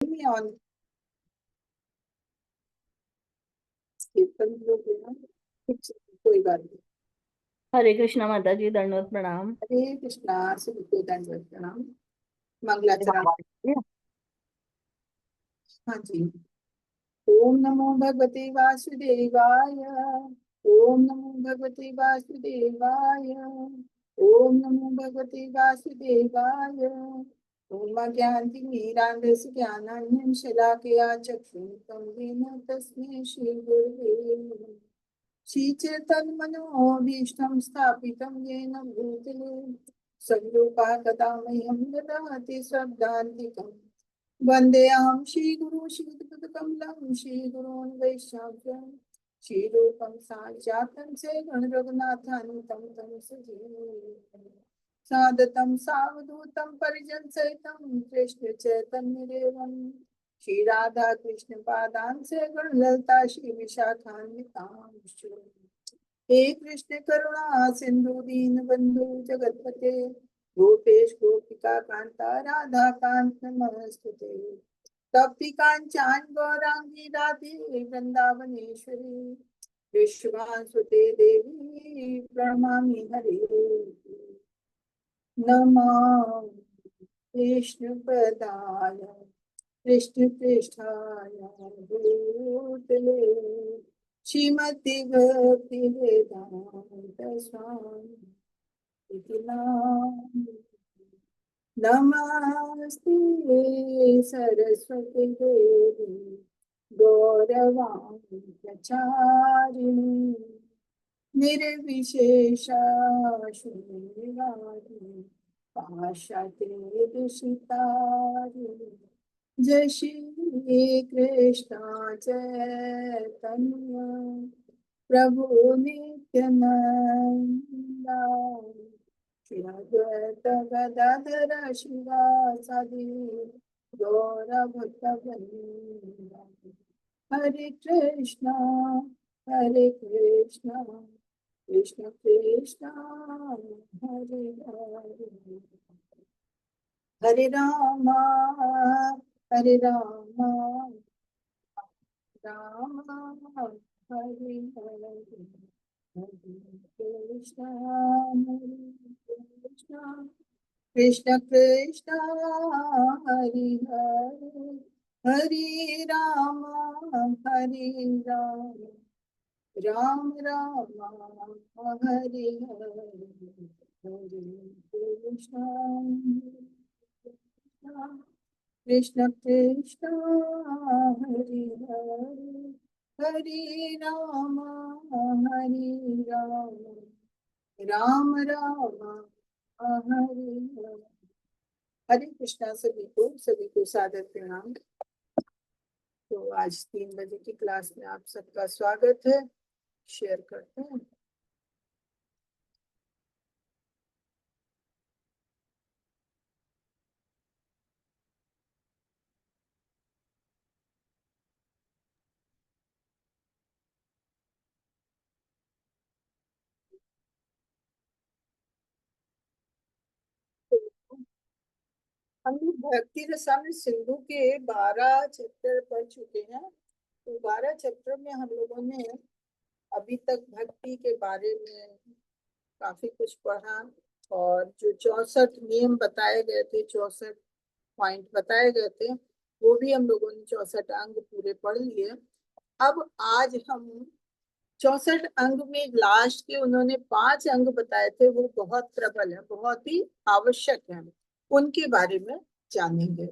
On कीर्तन लोग हैं ना, कुछ कोई बात नहीं। हरे कृष्णा माता जी, दंडवत प्रणाम। हरे कृष्णा सुखदेव दंडवत प्रणाम। मंगलाचरण। हाँ जी। ओम नमो भगवते वासुदेवाय। ओम नमो भगवते वासुदेवाय। ओम नमो भगवते वासुदेवाय। ओम ज्ञानतिमिरान्धस्य ज्ञानान्यं शलाकया चक्षुरुन्मिलितं येन तस्मै श्रीगुरवे नमः। श्रीचैतन्यमनोभीष्टं स्थापितं येन भूतले स्वरूपा मह्यं ददाति शब्दान्तिकम्। वन्देऽहं श्रीगुरुं श्रीयुतपदकमलं श्रीगुरून् वैष्णवं श्रीरूपं साक्षातं श्रीगणरघुनाथं तं सजीवं सादतं सावधूतं परिजनसहितं कृष्णचैतन्यदेवं श्रीराधा कृष्ण पादान् सगणललिता श्री विशाखान्वितांश्च। हे कृष्ण करुणा सिंधु दीन बंधु जगतपते गोपेश गोपिका कांता राधा कांत नमस्तुते। तप्ति कांचन गौरांगी राधे वृंदावनेश्वरी विश्वासुते देवी प्रणमामि हरे। नमः विष्णुपदाय कृष्ण पृष्ठाय भूतले श्रीमती भक्ति वेदांत स्वामी इति नाम। नमस्ते सरस्वती देवी गौरवाणी प्रचारिणी निर्विशेष शून्यवादी पाश्चात्य दिशितारिणी। जय श्री कृष्ण चैतन्य प्रभु नित्यानंद श्री अद्वैत गदाधर शिवासादि गौर भक्तवृंद। हरे कृष्णा कृष्ण कृष्ण हरे हरे हरे रामा राम हरे हरे हरे कृष्ण कृष्ण कृष्ण हरे हरे हरे राम राम राम हरे हरे हरे कृष्ण कृष्ण हरे हरे हरे राम राम राम हरे हरे। हरे कृष्णा सभी को सादर प्रणाम। तो आज 3 बजे की क्लास में आप सबका स्वागत है। शेयर करते हैं। हम लोग भक्ति रसायन सिंधु के 12 चैप्टर पढ़ चुके हैं। तो 12 चैप्टर में हम लोगों ने अभी तक भक्ति के बारे में काफी कुछ पढ़ा। और जो 64 नियम बताए गए थे, 64 पॉइंट बताए गए थे, वो भी हम लोगों ने 64 अंग पूरे पढ़ लिए। अब आज हम 64 अंग में लास्ट के उन्होंने 5 अंग बताए थे, वो बहुत प्रबल है, बहुत ही आवश्यक है, उनके बारे में जानेंगे।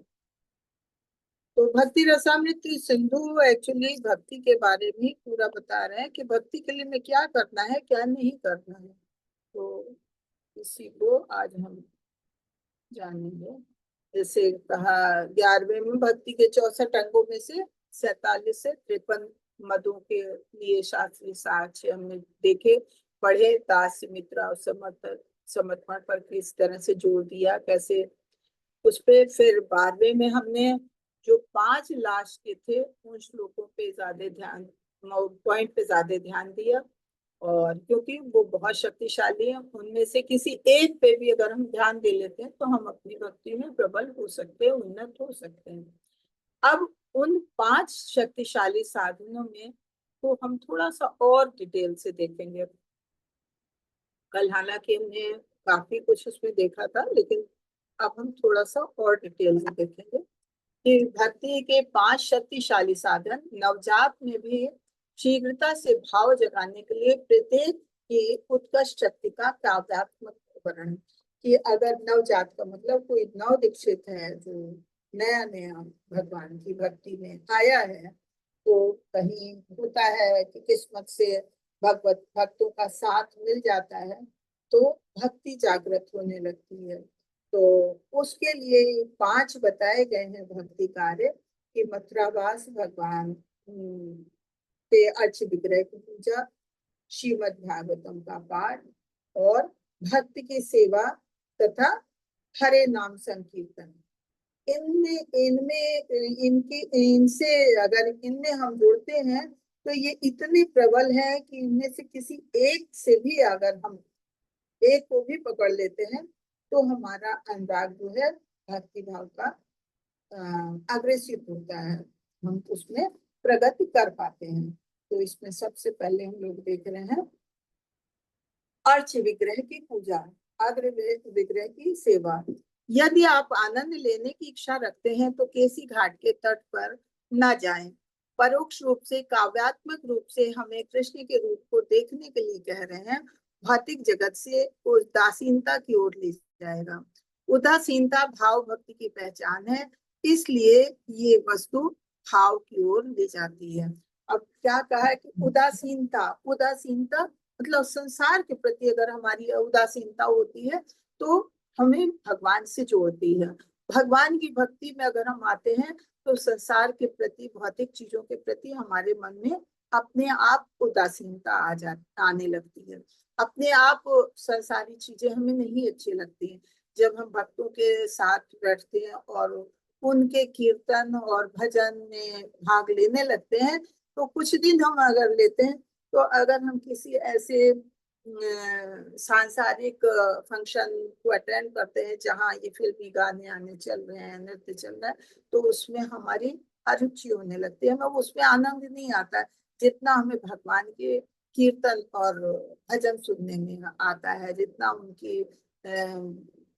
तो भक्ति रसामृत सिंधु एक्चुअली भक्ति के बारे में पूरा बता रहे हैं कि भक्ति के लिए में क्या करना है, क्या नहीं करना है। तो इसी को आज हम जानेंगे। जैसे कहा 11वें में भक्ति के 64 अंगों में से 47 से 53 मदों के लिए शास्त्रीय साक्ष्य हमने देखे, पढ़े। दास्य मित्रा और समर्पण पर किस तरह से जोर दिया, कैसे उस पे। फिर 12वें में हमने जो 5 लास्ट के थे उन श्लोकों पे ज्यादा ध्यान, पॉइंट पे ज्यादा ध्यान दिया। और क्योंकि वो बहुत शक्तिशाली है, उनमें से किसी एक पे भी अगर हम ध्यान दे लेते हैं तो हम अपनी भक्ति में प्रबल हो सकते हैं, उन्नत हो सकते हैं। अब उन 5 शक्तिशाली साधनों में तो हम थोड़ा सा और डिटेल से देखेंगे। कल हालांकि हमने काफी कुछ उसमें देखा था, लेकिन अब हम थोड़ा सा और डिटेल से देखेंगे कि भक्ति के 5 शक्तिशाली साधन नवजात में भी शीघ्रता से भाव जगाने के लिए प्रत्येक की उत्कर्ष शक्ति का काव्यात्मक वर्णन। कि अगर नवजात का मतलब कोई नव दीक्षित है जो नया नया भगवान की भक्ति में आया है, तो कहीं होता है कि किस्मत से भगवत भक्तों का साथ मिल जाता है तो भक्ति जागृत होने लगती है। तो उसके लिए 5 बताए गए हैं भक्ति कार्य कि मथुरावास भगवान के अर्च विग्रह की पूजा, श्रीमद् भागवतम का पाठ और भक्त की सेवा तथा हरे नाम संकीर्तन। इनमें इनमें इनकी इनसे अगर इनमें हम जुड़ते हैं तो ये इतने प्रबल है कि इनमें से किसी एक से भी अगर हम एक को भी पकड़ लेते हैं तो हमारा अनुराग जो है भक्ति भाव का अग्रेसिव होता है, हम उसमें प्रगति कर पाते हैं। तो इसमें सबसे पहले हम लोग देख रहे हैं अर्च विग्रह की पूजा, अग्र विग्रह की सेवा। यदि आप आनंद लेने की इच्छा रखते हैं तो केसी घाट के तट पर न जाएं। परोक्ष रूप से काव्यात्मक रूप से हमें कृष्ण के रूप को देखने के लिए कह रहे हैं। भौतिक जगत से उदासीनता की ओर ले जाएगा। उदासीनता भाव भक्ति की पहचान है, इसलिए ये वस्तु भाव की ओर ले जाती है। अब क्या कहा है कि उदासीनता, उदासीनता मतलब संसार के प्रति अगर हमारी उदासीनता होती है तो हमें भगवान से जोड़ती है। भगवान की भक्ति में अगर हम आते हैं तो संसार के प्रति, भौतिक चीजों के प्रति हमारे मन में अपने आप उदासीनता आने लगती है। अपने आप संसारी चीजें हमें नहीं अच्छी लगती हैं। जब हम भक्तों के साथ बैठते हैं और उनके कीर्तन और भजन में भाग लेने लगते हैं तो कुछ दिन हम अगर लेते हैं तो अगर हम किसी ऐसे सांसारिक फंक्शन को अटेंड करते हैं जहाँ ये फिल्मी गाने आने चल रहे हैं, नृत्य चल रहा है, तो उसमें हमारी अरुचि होने लगती है, हमें उसमें आनंद नहीं आता है जितना हमें भगवान के कीर्तन और भजन सुनने में आता है। जितना उनकी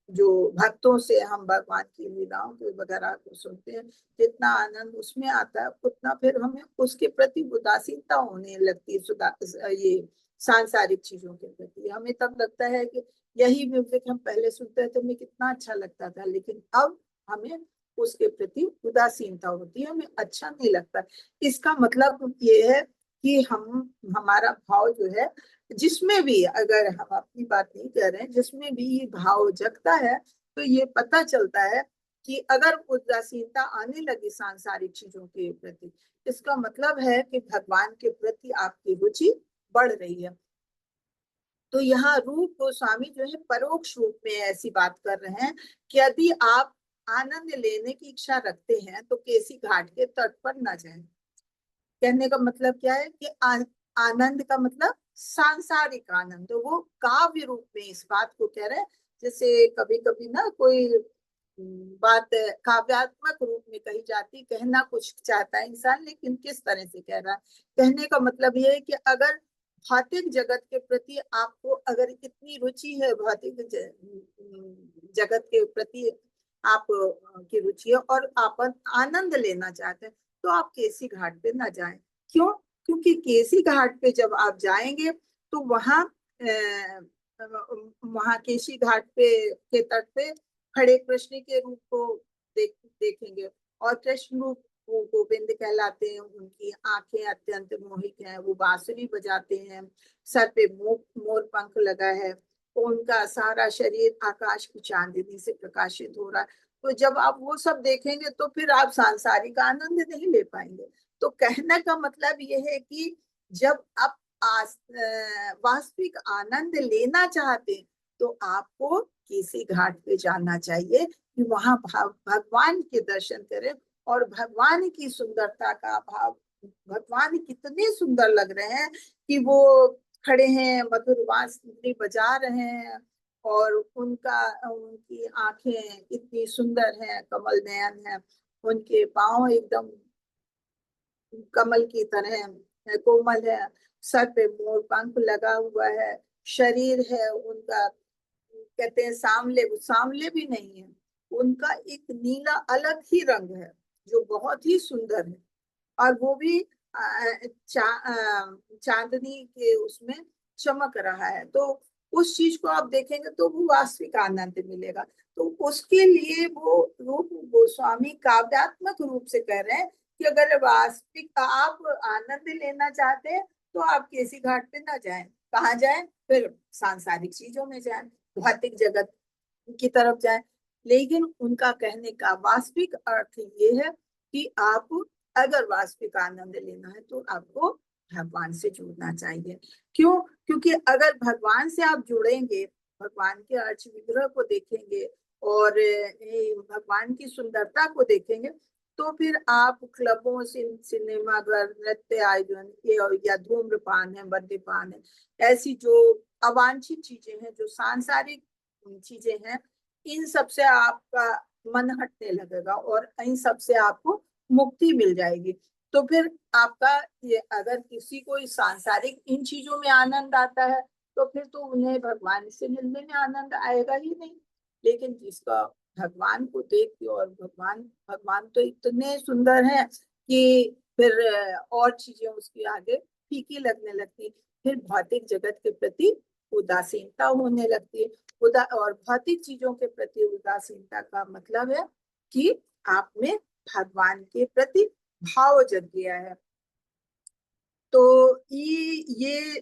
जो भक्तों से हम भगवान की लीलाओं के वगैरह को सुनते हैं, जितना आनंद उसमें आता है उतना फिर हमें उसके प्रति उदासीनता होने लगती है। ये सांसारिक चीजों के प्रति हमें तब लगता है कि यही म्यूजिक हम पहले सुनते थे, हमें कितना अच्छा लगता था, लेकिन अब हमें उसके प्रति उदासीनता होती है, हमें अच्छा नहीं लगता। इसका मतलब ये है कि हम, हमारा भाव जो है, जिसमें भी, अगर हम अपनी बात नहीं कर रहे हैं, जिसमें भी ये भाव जगता है तो ये पता चलता है कि अगर उदासीनता आने लगी सांसारिक चीजों के प्रति, इसका मतलब है कि भगवान के प्रति आपकी रुचि बढ़ रही है। तो यहाँ रूप गोस्वामी जो है परोक्ष रूप में ऐसी बात कर रहे हैं कि यदि आप आनंद लेने की इच्छा रखते हैं तो केसी घाट के तट पर न जाएं। कहने का मतलब क्या है कि आनंद का मतलब सांसारिक आनंद, वो काव्य रूप में इस बात को कह रहे हैं। जैसे कभी कभी ना कोई बात काव्यात्मक रूप में कही जाती, कहना कुछ चाहता है इंसान लेकिन किस तरह से कह रहा है। कहने का मतलब ये है कि अगर भौतिक जगत के प्रति आपको अगर इतनी रुचि है, भौतिक जगत के प्रति आप की रुचि है और आप आनंद लेना चाहते हैं तो आप केसी घाट पे ना जाएं। क्यों? क्योंकि केसी घाट पे जब आप जाएंगे तो वहां केसी घाट पे के तट पे खड़े कृष्ण के रूप को देखेंगे। और कृष्ण रूप वो गोविंद कहलाते हैं, उनकी आंखें अत्यंत मोहित हैं, वो बांसुरी बजाते हैं, सर पे मोर पंख लगा है, उनका सारा शरीर आकाश की चांदनी से प्रकाशित हो रहा है। तो जब आप वो सब देखेंगे तो फिर आप सांसारिक आनंद नहीं ले पाएंगे। तो कहने का मतलब ये है कि जब आप वास्तविक आनंद लेना चाहते हैं तो आपको किसी घाट पे जाना चाहिए कि वहां भगवान के दर्शन करें और भगवान की सुंदरता का भाव, भगवान कितने सुंदर लग रहे हैं कि वो खड़े हैं, मधुर बांसुरी बजा रहे हैं और उनकी आंखें इतनी सुंदर हैं, कमल नयन है, उनके पांव एकदम कमल की तरह है, कोमल है, सर पे मोर पंख लगा हुआ है, शरीर है उनका कहते हैं सांवले, वो सांवले भी नहीं है, उनका एक नीला अलग ही रंग है जो बहुत ही सुंदर है। और वो भी चांदनी के उसमें चमक रहा है। तो उस चीज को आप देखेंगे तो वो वास्तविक आनंद मिलेगा। तो उसके लिए वो रूप गोस्वामी काव्यात्मक रूप से कह रहे हैं कि अगर वास्तविक आप आनंद लेना चाहते हैं तो आप किसी घाट पे ना जाएं। कहाँ जाएं? फिर सांसारिक चीजों में जाएं, भौतिक जगत की तरफ जाएं। लेकिन उनका कहने का वास्तविक अर्थ ये है कि आप अगर वास्तविक आनंद लेना है तो आपको भगवान से जुड़ना चाहिए। क्यों? क्योंकि अगर भगवान से आप जुड़ेंगे, भगवान के अर्च विग्रह को देखेंगे और भगवान की सुंदरता को देखेंगे, तो फिर आप क्लबों सिनेमा घर, नृत्य आयोजन या धूम्रपान है, मद्यपान है, ऐसी जो अवांछित चीजें हैं, जो सांसारिक चीजें हैं, इन सब से आपका मन हटने लगेगा और इन सब से आपको मुक्ति मिल जाएगी। तो फिर आपका ये, अगर किसी को इस सांसारिक इन चीजों में आनंद आता है तो फिर तो उन्हें भगवान से मिलने में आनंद आएगा ही नहीं। लेकिन जिसका भगवान को देख के, और भगवान भगवान तो इतने सुंदर हैं कि फिर और चीजें उसके आगे फीकी लगने लगती, फिर भौतिक जगत के प्रति उदासीनता होने लगती है। और भौतिक चीजों के प्रति उदासीनता का मतलब है कि आप में भगवान के प्रति भाव जग गया है। तो ये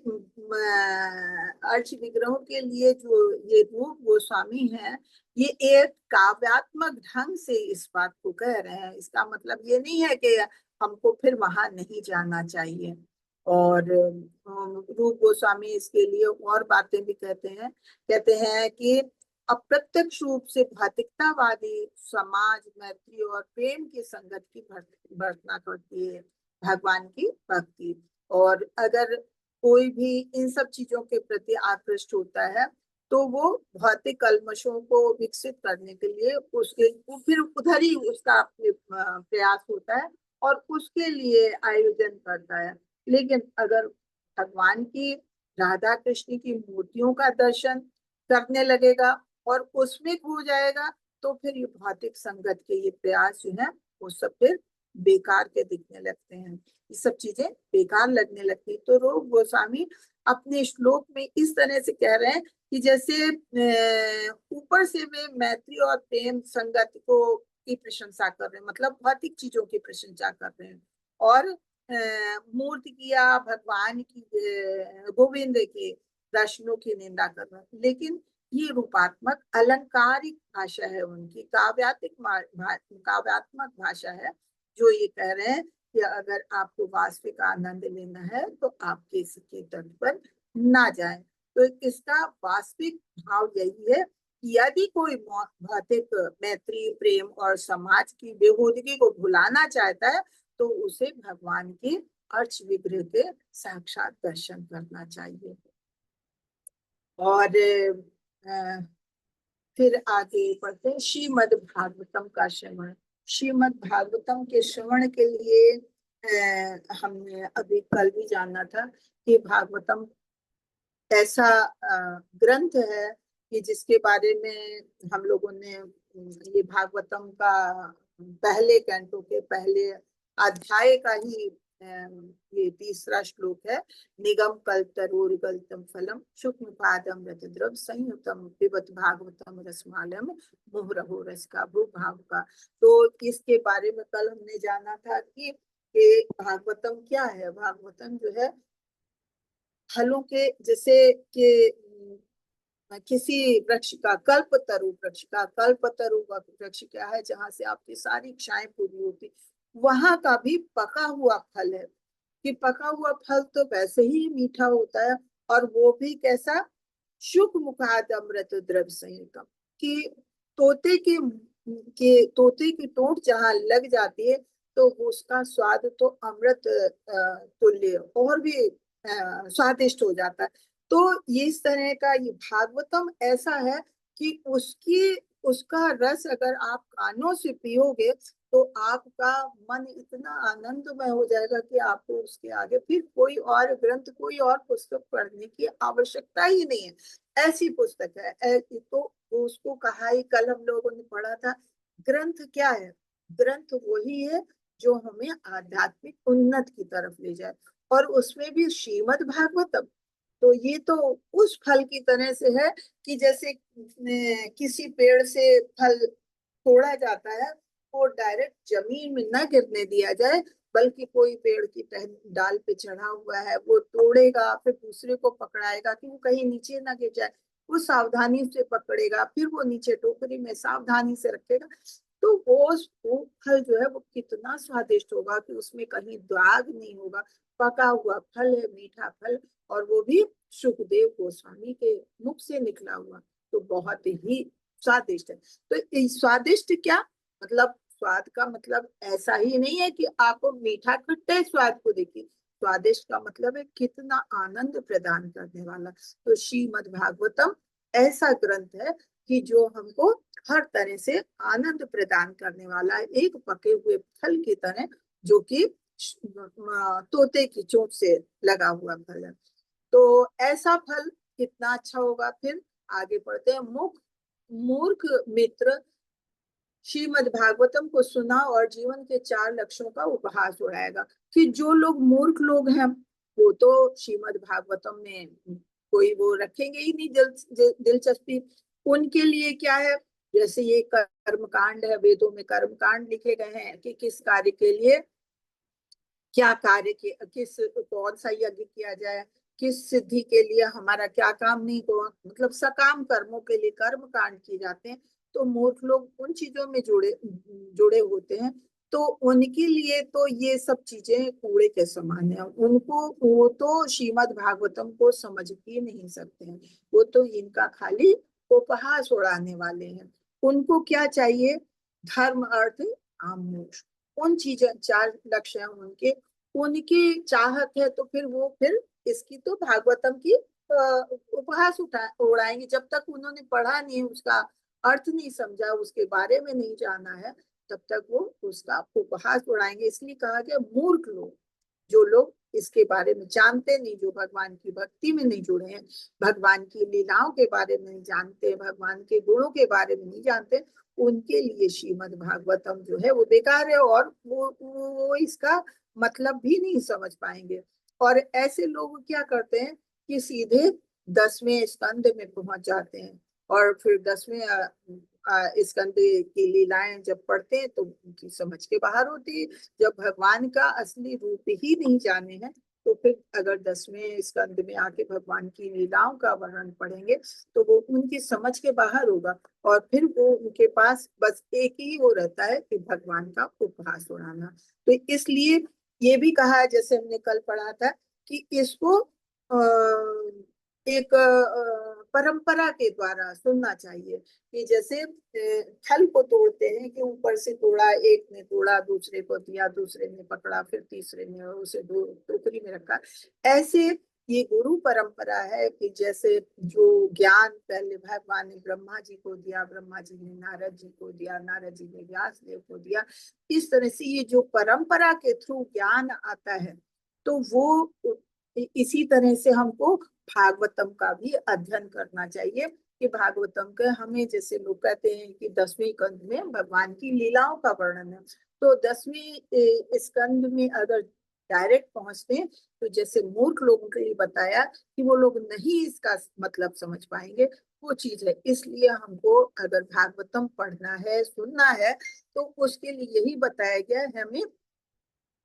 अर्च विग्रहों के लिए जो ये रूप गोस्वामी है, ये एक काव्यात्मक ढंग से इस बात को कह रहे हैं। इसका मतलब ये नहीं है कि हमको फिर वहां नहीं जाना चाहिए। और रूप गोस्वामी इसके लिए और बातें भी कहते हैं कि अप्रत्यक्ष रूप से भौतिकतावादी समाज मैत्री और प्रेम की संगत की भर्तना करती है भगवान की भक्ति। और अगर कोई भी इन सब चीजों के प्रति आकृष्ट होता है तो वो भौतिक कल्मशों को विकसित करने के लिए उसके फिर उधर ही उसका प्रयास होता है और उसके लिए आयोजन करता है। लेकिन अगर भगवान की, राधा कृष्ण की मूर्तियों का दर्शन करने लगेगा और उसमें खो जाएगा तो फिर ये भौतिक संगत के ये प्रयास जो है वो सब फिर बेकार के दिखने लगते हैं, ये सब चीजें बेकार लगने लगती। तो रूप गोस्वामी अपने श्लोक में इस तरह से कह रहे हैं कि जैसे ऊपर से वे मैत्री और प्रेम संगत को की प्रशंसा कर रहे हैं, मतलब भौतिक चीजों की प्रशंसा कर रहे हैं, और मूर्ति की या भगवान की, गोविंद के दर्शनों की निंदा कर रहे हैं। लेकिन ये रूपात्मक अलंकारिक भाषा है उनकी, काव्यात्मक भाषा है, जो ये कह रहे हैं कि अगर आपको वास्तविक आनंद लेना है तो आप किसी के तट पर ना जाएं। तो इसका वास्तविक भाव यही है कि यदि कोई भौतिक मैत्री, प्रेम और समाज की बेहूदगी को भुलाना चाहता है तो उसे भगवान के अर्च विग्रह के साक्षात दर्शन करना चाहिए। और फिर आगे बढ़ते हैं श्रीमद् भागवतम का श्रवण। श्रीमद् भागवतम के श्रवण के लिए हमने अभी कल भी जाना था कि भागवतम ऐसा ग्रंथ है कि जिसके बारे में हम लोगों ने ये भागवतम का पहले कैंटो के पहले अध्याय का ही ये तीसरा श्लोक है। निगम कल्पतरोर्गलितं फलम शुक्ल पादम रतद्रव संयुतम पिबत भागवतम रसमालम मुहुरहो रसका भूभाव का। तो इसके बारे में कल हमने जाना था कि भागवतम क्या है। भागवतम जो है फलों के, जैसे कि किसी वृक्ष का, कल्पतरु वृक्ष का, कल्पतरु वृक्ष क्या है जहां से आपकी सारी इच्छाएं पूरी होती, वहां का भी पका हुआ फल है कि पका हुआ फल तो वैसे ही मीठा होता है, और वो भी कैसा, शुक मुखाद अमृत द्रव संयुतम, कि तोते तोते की टोंट जहां लग जाती है तो उसका स्वाद तो अमृत तुल्य और भी स्वादिष्ट हो जाता है। तो ये इस तरह का ये भागवतम ऐसा है कि उसकी उसका रस अगर आप कानों से पियोगे तो आपका मन इतना आनंदमय हो जाएगा कि आपको उसके आगे फिर कोई और ग्रंथ, कोई और पुस्तक पढ़ने की आवश्यकता ही नहीं है। ऐसी पुस्तक है। तो उसको कहा ही, कल हम लोगों ने पढ़ा था, ग्रंथ क्या है? ग्रंथ वही है जो हमें आध्यात्मिक उन्नत की तरफ ले जाए। और उसमें भी श्रीमद् भागवतम, तो ये तो उस फल की तरह से है कि जैसे किसी पेड़ से फल तोड़ा जाता है, वो डायरेक्ट जमीन में न गिरने दिया जाए, बल्कि कोई पेड़ की डाल पे चढ़ा हुआ है, वो तोड़ेगा, फिर दूसरे को पकड़ाएगा कि वो कहीं नीचे ना गिर जाए, वो सावधानी से पकड़ेगा, फिर वो नीचे टोकरी में सावधानी से रखेगा। तो वो फल जो है वो कितना स्वादिष्ट होगा कि उसमें कहीं दाग नहीं होगा। पका हुआ फल है, मीठा फल, और वो भी सुखदेव गोस्वामी के मुख से निकला हुआ, तो बहुत ही स्वादिष्ट है। तो स्वादिष्ट क्या मतलब? स्वाद का मतलब ऐसा ही नहीं है कि आपको मीठा खट्टे स्वाद को देखिए। स्वादिष्ट का मतलब है कितना आनंद प्रदान करने वाला। तो श्रीमद् भागवतम ऐसा ग्रंथ है कि जो हमको हर तरह से आनंद प्रदान करने वाला है, एक पके हुए फल की तरह, जो कि तोते की चोंच से लगा हुआ फल है। तो ऐसा फल कितना अच्छा होगा। फिर आगे पढ़ते हैं, मूर्ख मित्र श्रीमद् भागवतम को सुना और जीवन के 4 लक्ष्यों का उपहास उड़ाएगा। कि जो लोग मूर्ख लोग हैं, वो तो श्रीमद् भागवतम में कोई वो रखेंगे ही नहीं दिलचस्पी। उनके लिए क्या है, जैसे ये कर्म कांड है, वेदों में कर्म कांड लिखे गए हैं कि किस कार्य के लिए क्या कार्य के, किस कौन सा यज्ञ किया जाए, किस सिद्धि के लिए हमारा क्या काम नहीं को, मतलब सकाम कर्मों के लिए कर्म कांड किए जाते हैं। तो मूर्ख लोग उन चीजों में जुड़े जुड़े होते हैं। तो उनके लिए तो ये सब चीजें कूड़े के समान है। उनको, वो तो श्रीमद् भागवतम को समझ भी नहीं सकते हैं। वो तो इनका खाली उपहास उड़ाने वाले हैं। उनको क्या चाहिए? धर्म, अर्थ, काम, मोक्ष, उन चीजें 4 लक्ष्य हैं उनके। उनकी चाहत है तो फिर वो फिर इसकी तो भागवतम की उपहास उड़ाएंगे। जब तक उन्होंने पढ़ा नहीं, उसका अर्थ नहीं समझा, उसके बारे में नहीं जाना है, तब तक वो उसका उपहास उड़ाएंगे। इसलिए कहा गया मूर्ख लोग, जो लोग इसके बारे में जानते नहीं, जो भगवान की भक्ति में नहीं जुड़े हैं, भगवान की लीलाओं के बारे में नहीं जानते, भगवान के गुणों के बारे में नहीं जानते, उनके लिए श्रीमद् भागवतम जो है वो बेकार है। और वो इसका मतलब भी नहीं समझ पाएंगे। और ऐसे लोग क्या करते हैं कि सीधे 10वें स्कंद में पहुंच जाते हैं, और फिर 10वें स्कंद की लीलाएं जब पढ़ते हैं तो उनकी समझ के बाहर होती है। जब भगवान का असली रूप ही नहीं जाने हैं, तो फिर अगर 10वें स्कंद में आके भगवान की लीलाओं का वर्णन पढ़ेंगे तो वो उनकी समझ के बाहर होगा। और फिर वो उनके पास बस एक ही वो रहता है कि भगवान का उपहास उड़ाना। तो इसलिए ये भी कहा है, जैसे हमने कल पढ़ा था, कि इसको एक परंपरा के द्वारा सुनना चाहिए। कि जैसे फल को तोड़ते हैं, कि ऊपर से तोड़ा, एक ने तोड़ा, दूसरे को दिया, दूसरे ने पकड़ा, फिर तीसरे ने उसे टोकरी में रखा। ऐसे ये गुरु परंपरा है कि जैसे जो ज्ञान पहले भगवान ने ब्रह्मा जी को दिया, ब्रह्मा जी ने नारद जी को दिया, नारद जी ने व्यास देव को दिया, इस तरह से ये जो परंपरा के थ्रू ज्ञान आता है, तो वो इसी तरह से हमको भागवतम का भी अध्ययन करना चाहिए। कि भागवतम के हमें, जैसे लोग कहते हैं कि 10वें स्कंद में भगवान की लीलाओं का वर्णन है, तो 10वें स्कंद में अगर डायरेक्ट पहुंचते हैं, तो जैसे मूर्ख लोगों के लिए बताया कि वो लोग नहीं इसका मतलब समझ पाएंगे, वो चीज है। इसलिए हमको अगर भागवतम पढ़ना है, सुनना है, तो उसके लिए यही बताया गया है हमें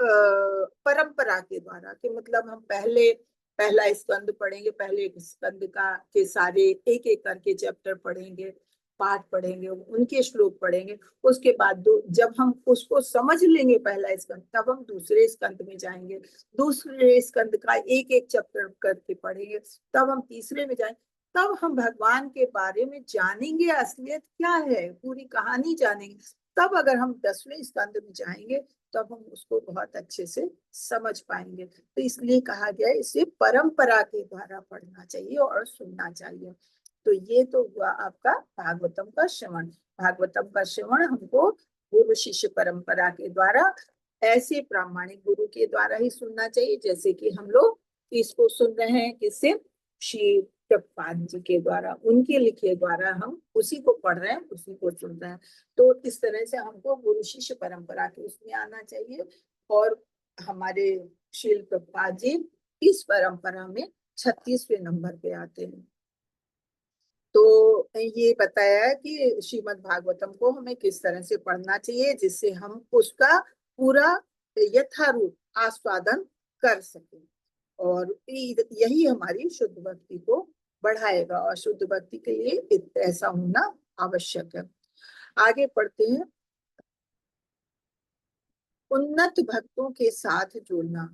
परंपरा के द्वारा। कि मतलब हम पहले पहला स्कंद पढ़ेंगे, पहले स्कंद का के सारे एक एक करके चैप्टर पढ़ेंगे, पाठ पढ़ेंगे, उनके श्लोक पढ़ेंगे। उसके बाद जब हम उसको समझ लेंगे पहला स्कंद, तब हम दूसरे स्कंद में जाएंगे, दूसरे स्कंद का एक एक चैप्टर करके पढ़ेंगे, तब हम तीसरे में जाएंगे। तब हम भगवान के बारे में जानेंगे, असलियत क्या है, पूरी कहानी जानेंगे। तब अगर हम 10वें स्कंद में जाएंगे, तब हम उसको बहुत अच्छे से समझ पाएंगे। तो इसलिए कहा गया है, इसे परंपरा के द्वारा पढ़ना चाहिए और सुनना चाहिए। तो ये तो हुआ आपका भागवतम का श्रवण। भागवतम का श्रवण हमको गुरु शिष्य परंपरा के द्वारा ऐसे प्रामाणिक गुरु के द्वारा ही सुनना चाहिए, जैसे कि हम लोग इसको सुन रहे हैं किससे, श्री प्रभुपाद जी के द्वारा, उनके लिखे द्वारा हम उसी को पढ़ रहे हैं, उसी को सुन रहे हैं। तो इस तरह से हमको गुरु शिष्य परंपरा के उसमें आना चाहिए। और हमारे श्री प्रभुपाद जी इस परंपरा में 36वें नंबर पे आते हैं। तो ये बताया कि श्रीमद् भागवतम को हमें किस तरह से पढ़ना चाहिए जिससे हम उसका पूरा यथारूप आस्वादन कर सकें, और यही हमारी शुद्ध भक्ति को बढ़ाएगा, और शुद्ध भक्ति के लिए ऐसा होना आवश्यक है। आगे पढ़ते हैं। उन्नत भक्तों के साथ जुड़ना।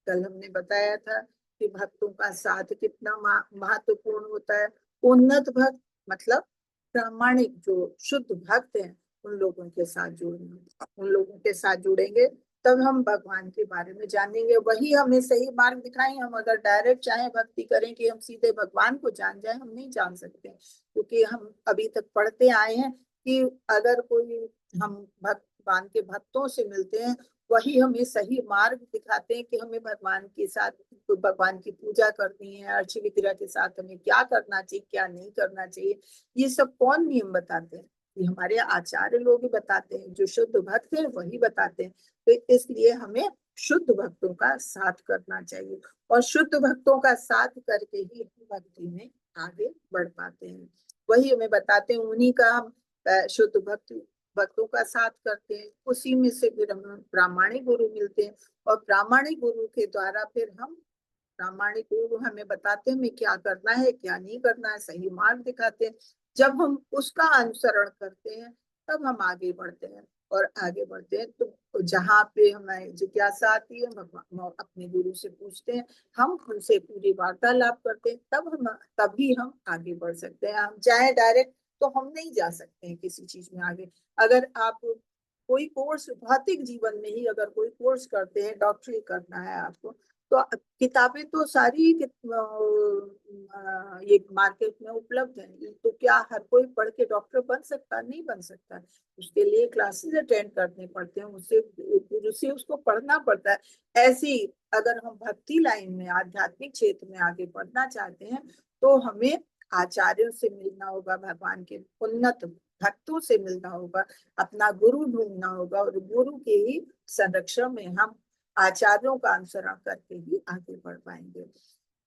कल हमने बताया था कि भक्तों का साथ कितना महत्वपूर्ण होता है। उन्नत भक्त मतलब प्रामाणिक जो शुद्ध भक्त हैं, उन लोगों के साथ जुड़ना। उन लोगों के साथ जुड़ेंगे तब हम भगवान के बारे में जानेंगे, वही हमें सही मार्ग दिखाएंगे। हम अगर डायरेक्ट चाहे भक्ति करें कि हम सीधे भगवान को जान जाए, हम नहीं जान सकते, क्योंकि हम अभी तक पढ़ते आए हैं कि अगर कोई हम भगवान के भक्तों से मिलते हैं, वही हमें सही मार्ग दिखाते हैं कि हमें भगवान के साथ, भगवान की पूजा करनी है, अर्ची विग्रह के साथ हमें क्या करना चाहिए, क्या नहीं करना चाहिए। ये सब कौन नियम बताते हैं? ये हमारे आचार्य लोग ही बताते हैं, जो शुद्ध भक्त हैं वही बताते हैं। तो इसलिए हमें शुद्ध भक्तों का साथ करना चाहिए, और शुद्ध भक्तों का साथ करके ही भक्ति में आगे बढ़ पाते हैं। वही हमें बताते हैं, उन्हीं का हम शुद्ध भक्तों का साथ करते हैं, उसी में से फिर हम प्रामाणिक गुरु मिलते हैं, और प्रामाणिक गुरु के द्वारा फिर हम, प्रामाणिक गुरु हमें बताते हैं हमें क्या करना है, क्या नहीं करना है, सही मार्ग दिखाते हैं। जब हम उसका अनुसरण करते हैं तब हम आगे बढ़ते हैं, और आगे बढ़ते हैं तो जहाँ पे हमें जिज्ञासा आती है हम अपने गुरु से पूछते हैं, हम उनसे पूरी वार्तालाप करते हैं, तभी हम आगे बढ़ सकते हैं। हम चाहे डायरेक्ट तो हम नहीं जा सकते हैं किसी चीज में आगे। अगर आप कोई कोर्स भौतिक जीवन में ही अगर कोई कोर्स करते हैं, डॉक्टरी करना है आपको, तो किताबें तो सारी ये मार्केट में उपलब्ध है, तो क्या हर कोई पढ़ के डॉक्टर बन सकता? नहीं बन सकता। उसके लिए क्लासेस अटेंड करने पड़ते हैं, उससे गुरु से उसको पढ़ना पड़ता है। ऐसी अगर हम भक्ति लाइन में, आध्यात्मिक क्षेत्र में आगे बढ़ना चाहते हैं, तो हमें आचार्यों से मिलना होगा, भगवान के उन्नत भक्तों से मिलना होगा, अपना गुरु ढूंढना होगा, और गुरु के ही संरक्षण में हम आचार्यों का अनुसरण करके ही आगे बढ़ पाएंगे।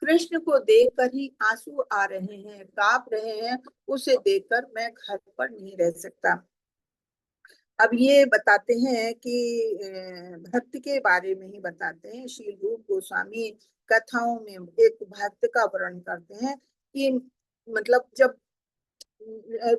कृष्ण को देखकर ही आंसू आ रहे हैं, कांप रहे हैं, उसे देखकर मैं घर पर नहीं रह सकता। अब ये बताते हैं कि भक्त के बारे में ही बताते हैं। श्री रूप गोस्वामी कथाओं में एक भक्त का वर्णन करते हैं कि मतलब जब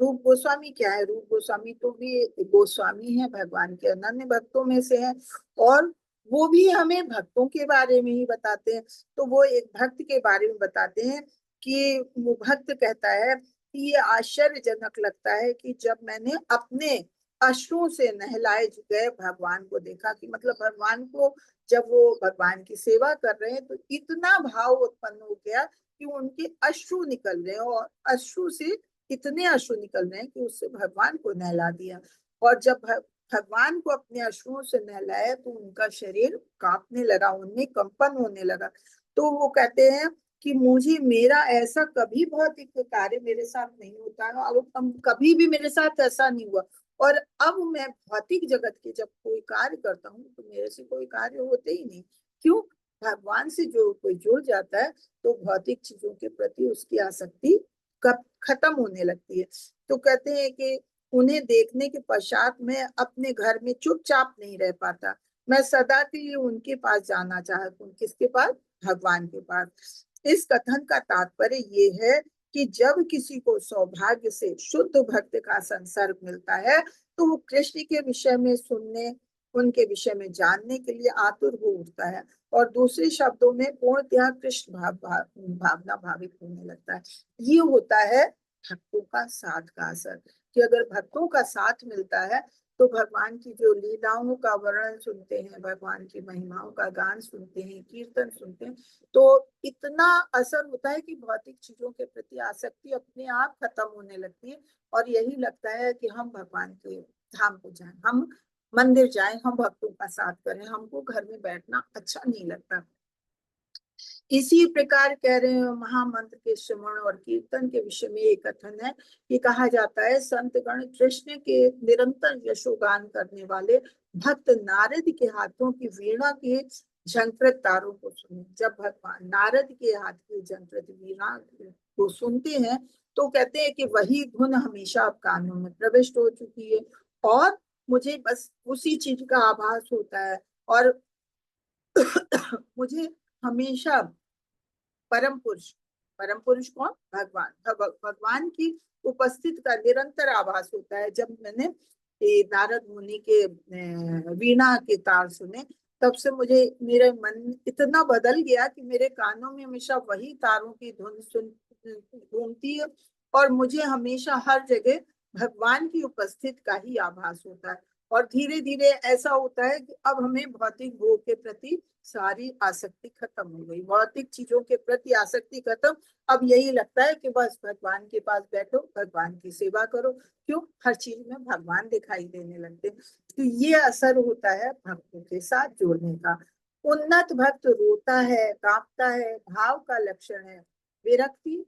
रूप गोस्वामी क्या है, रूप गोस्वामी तो भी गोस्वामी है, भगवान के अनन्य भक्तों में से है, और वो भी हमें भक्तों के बारे में ही बताते हैं। तो वो एक भक्त के बारे में बताते हैं कि वो भक्त कहता है कि ये आश्चर्यजनक लगता है कि जब मैंने अपने अश्रुओं से नहलाए गए भगवान को देखा, कि मतलब भगवान को जब वो भगवान की सेवा कर रहे हैं तो इतना भाव उत्पन्न हो गया कि उनके अश्रु निकल रहे हैं, और अश्रु से इतने अश्रु निकल रहे हैं कि उससे भगवान को नहला दिया। और जब भगवान को अपने अश्रुओं से नहलाया तो उनका शरीर कांपने लगा, उनमें कंपन होने लगा। तो वो कहते हैं कि मुझे, मेरा ऐसा कभी भौतिक कार्य मेरे साथ नहीं होता है, अब कभी भी मेरे साथ ऐसा नहीं हुआ, और अब मैं भौतिक जगत के जब कोई कार्य करता हूँ तो मेरे से कोई कार्य होते ही नहीं। क्यों? भगवान से जो कोई जुड़ जाता है तो भौतिक चीजों के प्रति उसकी आसक्ति कब खत्म होने लगती है। तो कहते हैं कि उन्हें देखने के पश्चात मैं अपने घर में चुपचाप नहीं रह पाता, मैं सदा के लिए उनके पास जाना चाहता हूँ। किसके पास? भगवान के पास। इस कथन का तात्पर्य ये है कि जब किसी को सौभाग्य से शुद्ध भक्त का संसर्ग मिलता है तो वो कृष्ण के विषय में सुनने, उनके विषय में जानने के लिए आतुर हो उठता है, और दूसरे शब्दों में पूर्णतः कृष्ण भावना भावित होने लगता है। ये होता है भक्तों का साथ का असर, कि अगर भक्तों का साथ मिलता है तो भगवान की जो लीलाओं का वर्णन सुनते हैं, भगवान की महिमाओं का गान सुनते हैं, कीर्तन सुनते हैं, तो इतना असर होता है कि भौतिक चीजों के प्रति आसक्ति अपने आप खत्म होने लगती है। और यही लगता है कि हम भगवान के धाम को जाएं, हम मंदिर जाएं, हम भक्तों का साथ करें, हमको घर में बैठना अच्छा नहीं लगता। इसी प्रकार कह रहे हैं, महामंत्र के श्रवण और कीर्तन के विषय में एक कथन है कि कहा जाता है संतगण कृष्ण के निरंतर यशोगान करने वाले भक्त नारद के हाथों की वीणा के झंकृत तारों को सुने। जब भगवान नारद के हाथ की झंकृत वीणा को सुनते हैं तो कहते हैं कि वही धुन हमेशा अब कानों में प्रविष्ट हो चुकी है और मुझे बस उसी चीज का आभास होता है। और मुझे हमेशा परम पुरुष कौन, भगवान, भगवान की उपस्थित का निरंतर आभास होता है। जब मैंने ये नारद मुनि के वीणा के तार सुने, तब से मुझे मेरा मन इतना बदल गया कि मेरे कानों में हमेशा वही तारों की धुन सुन घूमती है और मुझे हमेशा हर जगह भगवान की उपस्थित का ही आभास होता है। और धीरे धीरे ऐसा होता है कि अब हमें भौतिक भोग के प्रति सारी आसक्ति खत्म हो गई, भौतिक चीजों के प्रति आसक्ति खत्म। अब यही लगता है कि बस भगवान के पास बैठो, भगवान की सेवा करो। क्यों? हर चीज में भगवान दिखाई देने लगते। तो ये असर होता है भक्तों के साथ जुड़ने का। उन्नत भक्त रोता है, कांपता है, भाव का लक्षण है। विरक्ति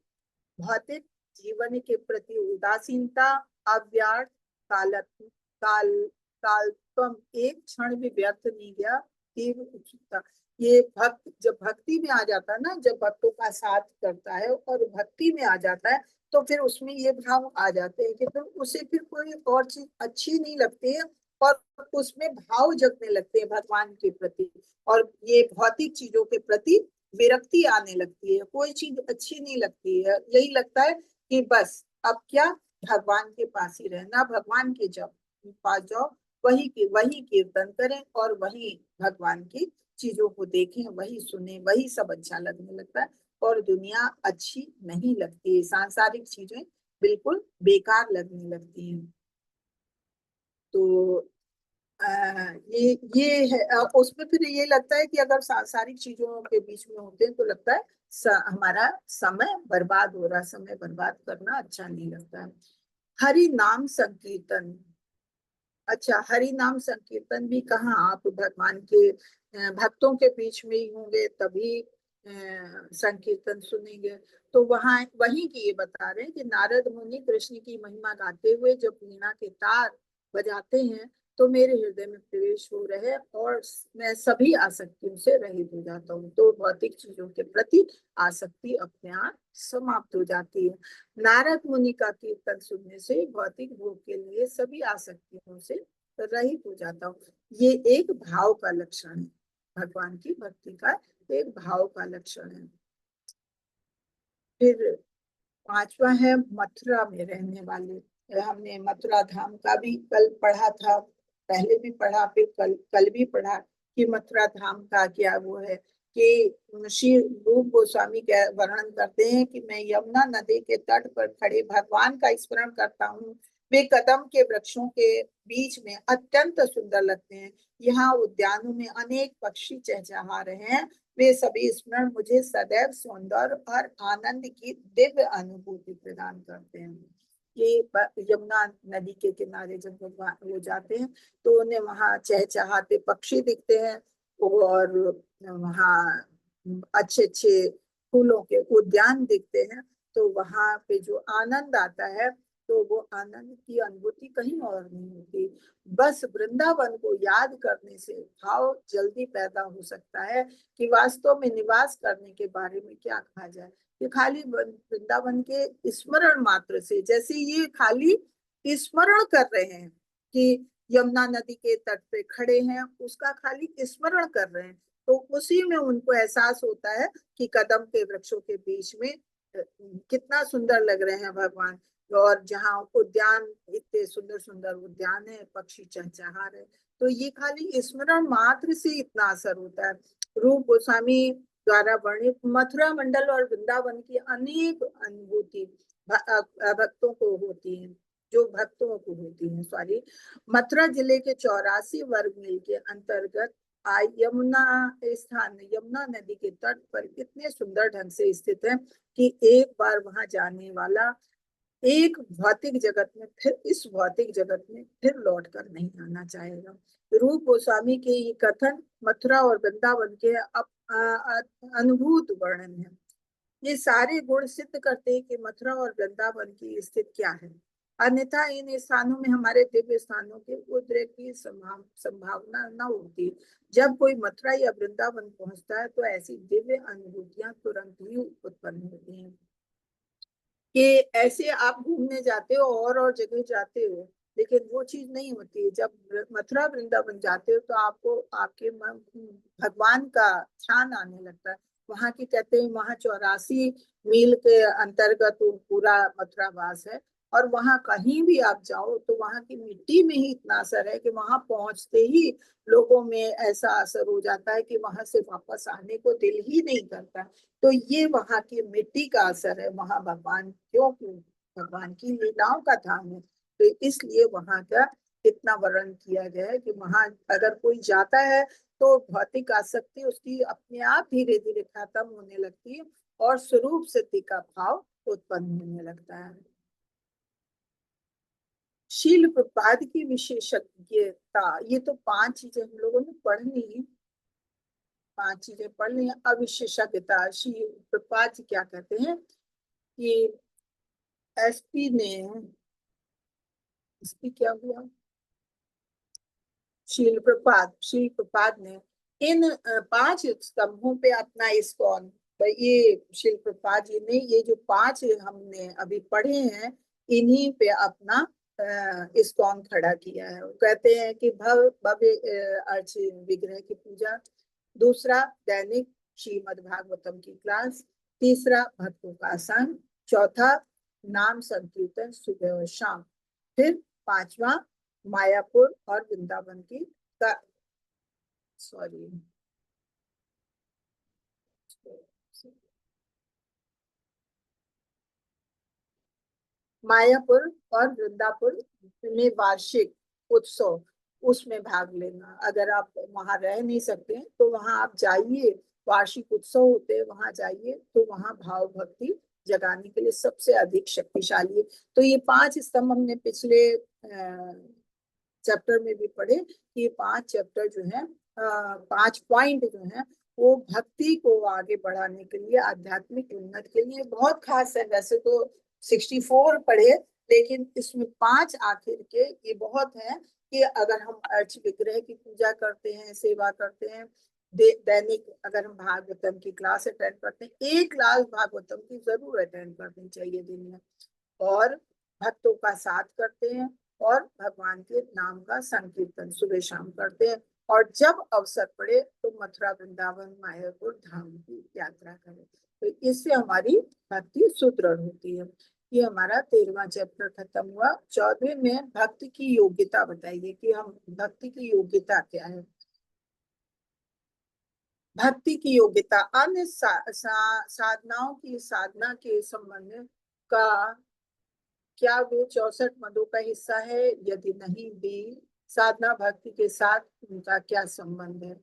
भौतिक जीवन के प्रति उदासीनता, अव्यार्थ काल काल कालत्वम, एक क्षण भी व्यर्थ नहीं गया, तीव्र उत्सुकता। ये भक्त जब भक्ति में आ जाता है ना, जब भक्तों का साथ करता है और भक्ति में आ जाता है, तो फिर उसमें ये भाव आ जाते हैं कि फिर उसे फिर कोई और चीज अच्छी नहीं लगती है और उसमें भाव जगने लगते हैं भगवान के प्रति। और ये भौतिक चीजों के प्रति विरक्ति आने लगती है, कोई चीज अच्छी नहीं लगती है। यही लगता है कि बस अब क्या, भगवान के पास ही रहना, भगवान के जब पास जाओ, वही कीर्तन करें और वही भगवान की चीजों को देखें, वही सुने, वही सब अच्छा लगने लगता है। और दुनिया अच्छी नहीं लगती है, सांसारिक चीजें बिल्कुल बेकार लगने लगती हैं। तो ये है। उसमें फिर ये लगता है कि अगर सांसारिक चीजों के बीच में होते हैं तो लगता है हमारा समय बर्बाद हो रहा है, समय बर्बाद करना अच्छा नहीं लगता है। हरि नाम संकीर्तन, अच्छा हरि नाम संकीर्तन भी कहाँ, आप भगवान के भक्तों के बीच में ही होंगे तभी संकीर्तन सुनेंगे। तो वहां वही की ये बता रहे हैं कि नारद मुनि कृष्ण की महिमा गाते हुए जब वीणा के तार बजाते हैं तो मेरे हृदय में प्रवेश हो रहे और मैं सभी आसक्तियों से रहित हो जाता हूँ। तो भौतिक चीजों के प्रति आसक्ति अपने आप समाप्त हो जाती है। नारद मुनि का कीर्तन सुनने से भौतिक भोग के लिए सभी आसक्तियों से रहित हो जाता हूँ। ये एक भाव का लक्षण है, भगवान की भक्ति का एक भाव का लक्षण है। फिर पांचवा है मथुरा में रहने वाले। हमने मथुरा धाम का भी कल पढ़ा था, पहले भी पढ़ा, फिर कल भी पढ़ा कि मथुरा धाम का क्या वो है कि श्री रूप गोस्वामी क्या वर्णन करते हैं कि मैं यमुना नदी के तट पर खड़े भगवान का स्मरण करता हूँ। वे कदम के वृक्षों के बीच में अत्यंत सुंदर लगते हैं। यहाँ उद्यानों में अनेक पक्षी चहचहा रहे हैं। वे सभी स्मरण मुझे सदैव सौंदर्य और आनंद की दिव्य अनुभूति प्रदान करते हैं। ये यमुना नदी के किनारे जब भगवान वो जाते हैं तो उन्हें वहां चहचहाते पक्षी दिखते हैं और वहाँ अच्छे अच्छे फूलों के उद्यान दिखते हैं। तो वहां पे जो आनंद आता है तो वो आनंद की अनुभूति कहीं और नहीं होती। बस वृंदावन को याद करने से भाव जल्दी पैदा हो सकता है कि वास्तव में निवास करने के बारे में क्या कहा जाए। ये खाली वृंदावन के स्मरण मात्र से, जैसे ये खाली स्मरण कर रहे हैं कि यमुना नदी के तट पे खड़े हैं, उसका खाली स्मरण कर रहे हैं, तो उसी में उनको एहसास होता है कि कदम के वृक्षों के बीच में कितना सुंदर लग रहे हैं भगवान। और जहाँ उद्यान, इतने सुंदर सुंदर उद्यान है, पक्षी चहचहा रहे, तो ये खाली स्मरण मात्र से इतना असर होता है। रूप गोस्वामी द्वारा वर्णित मथुरा मंडल और वृंदावन की अनेक अनुभूति भक्तों को होती है। जो भक्तों को होती है, सॉरी। मथुरा जिले के 84 वर्ग मील के अंतर्गत यमुना स्थान यमुना नदी के तट पर इतने सुंदर ढंग से स्थित है कि एक बार वहां जाने वाला एक भौतिक जगत में फिर इस भौतिक जगत में फिर लौट कर नहीं आना चाहेगा। रूप गोस्वामी के ये कथन मथुरा और वृंदावन के अनुभूत वर्णन है। ये सारे गुण सिद्ध करते हैं कि मथुरा और वृंदावन की स्थिति क्या है। अन्यथा इन स्थानों में हमारे दिव्य स्थानों के उद्रेक की संभावना न होती। जब कोई मथुरा या वृंदावन पहुंचता है तो ऐसी दिव्य अनुभूतियां तुरंत ही उत्पन्न होती हैं। कि ऐसे आप घूमने जाते हो और जगह जाते हो, लेकिन वो चीज नहीं होती है। जब मथुरा वृंदावन जाते हो तो आपको आपके मन भगवान का ध्यान आने लगता है। वहां की कहते हैं वहां 84 मील के अंतर्गत वो पूरा मथुरा वास है। और वहां कहीं भी आप जाओ तो वहां की मिट्टी में ही इतना असर है कि वहां पहुंचते ही लोगों में ऐसा असर हो जाता है कि वहां से वापस आने को दिल ही नहीं करता। तो ये वहां की मिट्टी का असर है। वहां भगवान क्योंकि भगवान की लीलाओं का धाम है, तो इसलिए वहां का इतना वर्णन किया गया है कि वहां अगर कोई जाता है तो भौतिक आसक्ति उसकी अपने आप धीरे धीरे खत्म होने लगती है और स्वरूप सिद्धि का भाव उत्पन्न होने लगता है। शील प्रपाद की विशेषज्ञता, ये तो 5 चीजें हम लोगों ने पढ़ ली। 5 चीजें पढ़ ली। अविशेषज्ञता, शील प्रपाद क्या कहते हैं कि एसपी ने इसकी क्या हुआ, शील प्रपात ने इन 5 स्तंभों पे अपना इस्कॉन, ये शील प्रपात जी ने ये जो 5 हमने अभी पढ़े हैं इन्हीं पे अपना इस्कॉन खड़ा किया है। वो कहते हैं कि भव्य अर्च विग्रह की पूजा, दूसरा दैनिक श्रीमद् भागवतम की क्लास, तीसरा भक्तों का संग, चौथा नाम संकीर्तन सुबह और शाम, फिर पांचवा मायापुर और वृंदावन की सॉरी मायापुर और वृंदापुर में वार्षिक उत्सव, उसमें भाग लेना। अगर आप वहां रह नहीं सकते हैं तो वहां आप जाइए, वार्षिक उत्सव होते हैं वहां जाइए, तो वहां भाव भक्ति जगाने के लिए सबसे अधिक शक्तिशाली है। तो ये 5 स्तंभ हमने पिछले चैप्टर में भी पढ़े कि 5 चैप्टर जो है 5 पॉइंट जो है वो भक्ति को आगे बढ़ाने के लिए, आध्यात्मिक उन्नति के लिए बहुत खास है। वैसे तो 64 पढ़े, लेकिन इसमें 5 आखिर के ये बहुत है कि अगर हम अर्च विग्रह की पूजा करते हैं, सेवा करते हैं, दैनिक अगर हम भागवतम की क्लास अटेंड करते हैं, एक क्लास भागवतम की जरूर अटेंड करनी चाहिए दिन में, और भक्तों का साथ करते हैं और भगवान के नाम का संकीर्तन सुबह शाम करते हैं, और जब अवसर पड़े तो मथुरा वृंदावन मायापुर धाम की यात्रा करें। तो इससे हमारी भक्ति सुदृढ़ होती है। ये हमारा 13वां चैप्टर खत्म हुआ। 14वें में भक्ति की योग्यता बताइए कि हम भक्ति की योग्यता क्या है। भक्ति की योग्यता अन्य साधनाओं की साधना के संबंध का क्या वे 64 मदों का हिस्सा है, यदि नहीं भी साधना भक्ति के साथ उनका क्या संबंध है।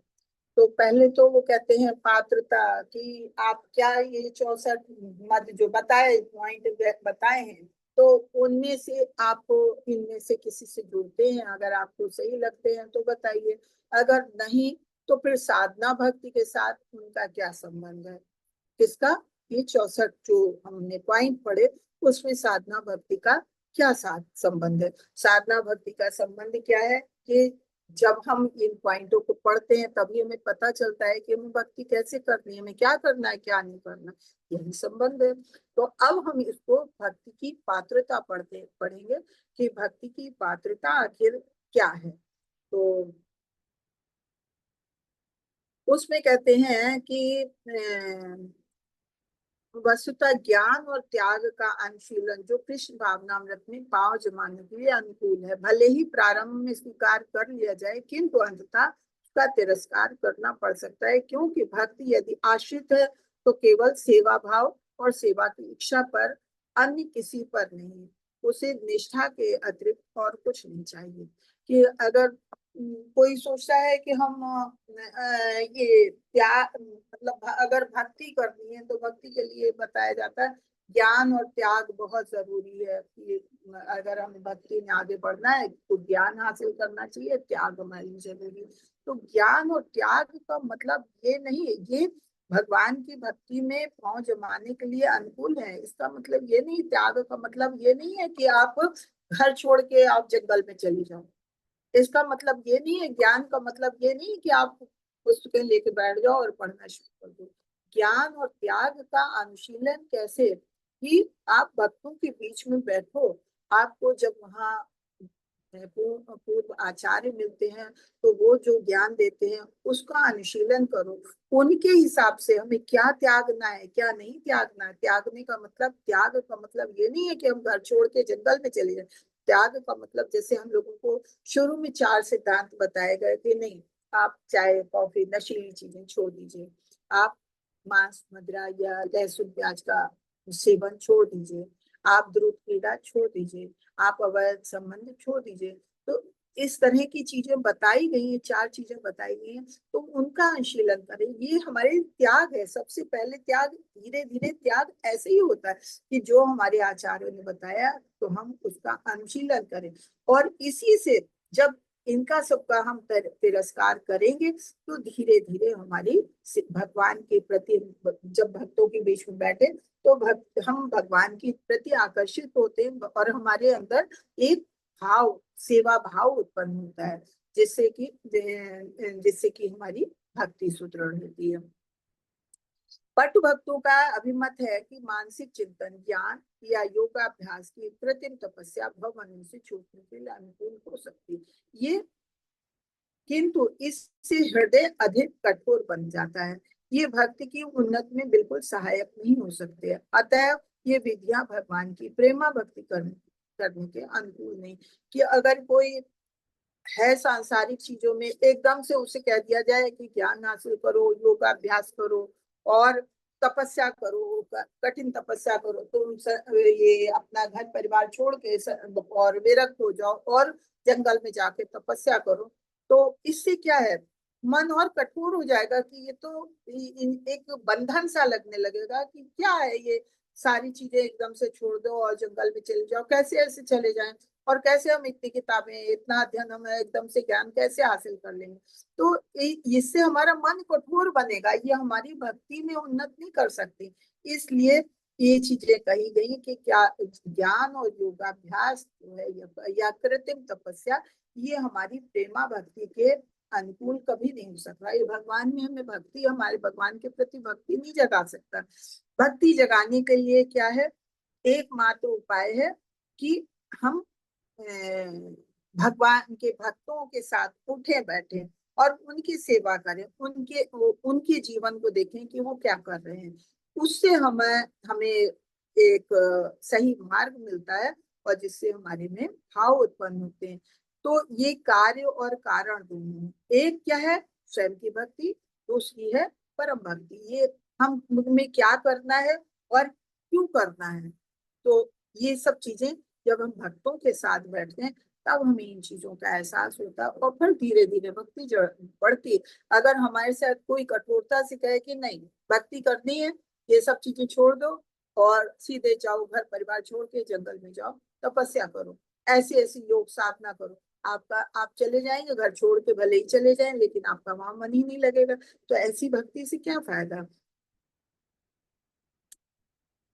तो पहले तो वो कहते हैं पात्रता कि आप क्या ये 64 मद जो बताए पॉइंट बताए हैं, तो उनमें से आप इनमें से किसी से जुड़ते हैं, अगर आपको सही लगते हैं तो बताइए, अगर नहीं तो फिर साधना भक्ति के साथ उनका क्या संबंध है। किसका, ये 64 जो हमने पॉइंट पढ़े उसमें साधना भक्ति का क्या साथ संबंध है। साधना भक्ति का संबंध क्या है कि जब हम इन पॉइंटों को पढ़ते हैं तभी हमें पता चलता है कि हमें भक्ति कैसे करनी है, हमें क्या करना है क्या नहीं करना, यही संबंध है। तो अब हम इसको भक्ति की पात्रता पढ़ेंगे कि भक्ति की पात्रता आखिर क्या है। तो उसमें कहते हैं कि वस्तुतः ज्ञान और त्याग का अनुशीलन जो कृष्ण भावनामृत में पांव जमाने के लिए अनुकूल है, भले ही प्रारंभ में स्वीकार कर लिया जाए किंतु अंततः उसका तिरस्कार करना पड़ सकता है, क्योंकि भक्ति यदि आश्रित है तो केवल सेवा भाव और सेवा की इच्छा पर, अन्य किसी पर नहीं। उसे निष्ठा के अतिरिक्त और कुछ नहीं चाहिए। कि अगर कोई सोचता है कि हम ये त्याग, मतलब अगर भक्ति करनी है तो भक्ति के लिए बताया जाता है ज्ञान और त्याग बहुत जरूरी है। कि अगर हमें भक्ति में आगे बढ़ना है तो ज्ञान हासिल करना चाहिए, त्याग हमारी जरूरी है। तो ज्ञान और त्याग का मतलब ये नहीं है, ये भगवान की भक्ति में पांव जमाने के लिए अनुकूल है। इसका मतलब ये नहीं, त्याग का मतलब ये नहीं है कि आप घर छोड़ के आप जंगल में चली जाओ। इसका मतलब ये नहीं है, ज्ञान का मतलब ये नहीं कि आप पुस्तकें लेके बैठ जाओ और पढ़ना शुरू कर दो। ज्ञान और त्याग का अनुशीलन कैसे, कि आप भक्तों के बीच में बैठो, आपको जब वहाँ पूर्व आचार्य मिलते हैं तो वो जो ज्ञान देते हैं उसका अनुशीलन करो। उनके हिसाब से हमें क्या त्यागना है क्या नहीं त्यागना है। त्यागने का मतलब, त्याग का मतलब ये नहीं है कि हम घर छोड़ के जंगल में चले जाए। त्याग का मतलब जैसे हम लोगों को शुरू में 4 सिद्धांत बताए गए कि नहीं, आप चाय कॉफी नशीली चीजें छोड़ दीजिए, आप मांस मदिरा या लहसुन प्याज का सेवन छोड़ दीजिए, आप दूध पीना छोड़ दीजिए, आप अवैध संबंध छोड़ दीजिए। तो इस तरह की चीजें बताई गई हैं, 4 चीजें बताई गई हैं, तो उनका अनुशीलन करें। ये हमारे त्याग है। सबसे पहले त्याग, धीरे धीरे त्याग ऐसे ही होता है कि जो हमारे आचार्यों ने बताया तो हम उसका अनुशीलन करें। और इसी से जब इनका सबका हम तिरस्कार करेंगे तो धीरे धीरे हमारी भगवान के प्रति, जब भक्तों के बीच में बैठे तो हम भगवान के प्रति आकर्षित होते हैं और हमारे अंदर एक भाव, सेवा भाव उत्पन्न होता है, जिससे कि हमारी भक्ति सुदृढ़ होती है। पटु भक्तों का अभिमत है कि मानसिक चिंतन, ज्ञान या योगाभ्यास की कृत्रिम तपस्या भव मनुष्य से छूटने के लिए अनुकूल हो सकती है। ये, किंतु इससे हृदय अधिक कठोर बन जाता है। ये भक्ति की उन्नति में बिल्कुल सहायक नहीं हो सकते। अतः ये विधियां भगवान की प्रेमा भक्ति करने के अनुकूल नहीं। कि अगर कोई है सांसारिक चीजों में, एकदम से उसे कह दिया जाए कि ज्ञान हासिल करो, योगाभ्यास करो और तपस्या करो, कठिन तपस्या करो, तुम ये अपना घर परिवार छोड़ के और विरक्त हो जाओ और जंगल में जाके तपस्या करो, तो इससे क्या है, मन और कठोर हो जाएगा। कि ये तो एक बंधन सा लगने लगेगा कि क्या है ये, सारी चीजें एकदम से छोड़ दो और जंगल में चले जाओ, कैसे ऐसे चले जाएं, और कैसे हम इतनी किताबें इतना अध्ययन हम एकदम से ज्ञान कैसे हासिल कर लेंगे। तो इससे हमारा मन कठोर बनेगा, ये हमारी भक्ति में उन्नत नहीं कर सकती। इसलिए ये चीजें कही गई कि क्या ज्ञान और योगाभ्यास जो है या कृत्रिम तपस्या, ये हमारी प्रेमा भक्ति के अनुकूल कभी नहीं हो सकता। ये भगवान में हमें भक्ति, हमारे भगवान के प्रति भक्ति नहीं जगा सकता। भक्ति जगाने के लिए क्या है, एकमात्र उपाय है कि हम भगवान के भक्तों के साथ उठे बैठे और उनकी सेवा करें, उनके जीवन को देखें कि वो क्या कर रहे हैं। उससे हमें हमें एक सही मार्ग मिलता है और जिससे हमारे में भाव उत्पन्न होते हैं। तो ये कार्य और कारण दोनों हैं। एक क्या है, स्वयं की भक्ति, दूसरी है परम भक्ति। ये हम में क्या करना है और क्यों करना है। तो ये सब चीजें जब हम भक्तों के साथ बैठते हैं तब हमें इन चीजों का एहसास होता है और फिर धीरे धीरे भक्ति बढ़ती। अगर हमारे साथ कोई कठोरता से कहे कि नहीं, भक्ति करनी है, ये सब चीजें छोड़ दो और सीधे जाओ, घर परिवार छोड़ के जंगल में जाओ, तपस्या करो, ऐसी ऐसी योग साधना करो, आपका आप चले जाएंगे, घर छोड़ के भले ही चले जाएं लेकिन आपका वहां मन ही नहीं लगेगा। तो ऐसी भक्ति से क्या फायदा।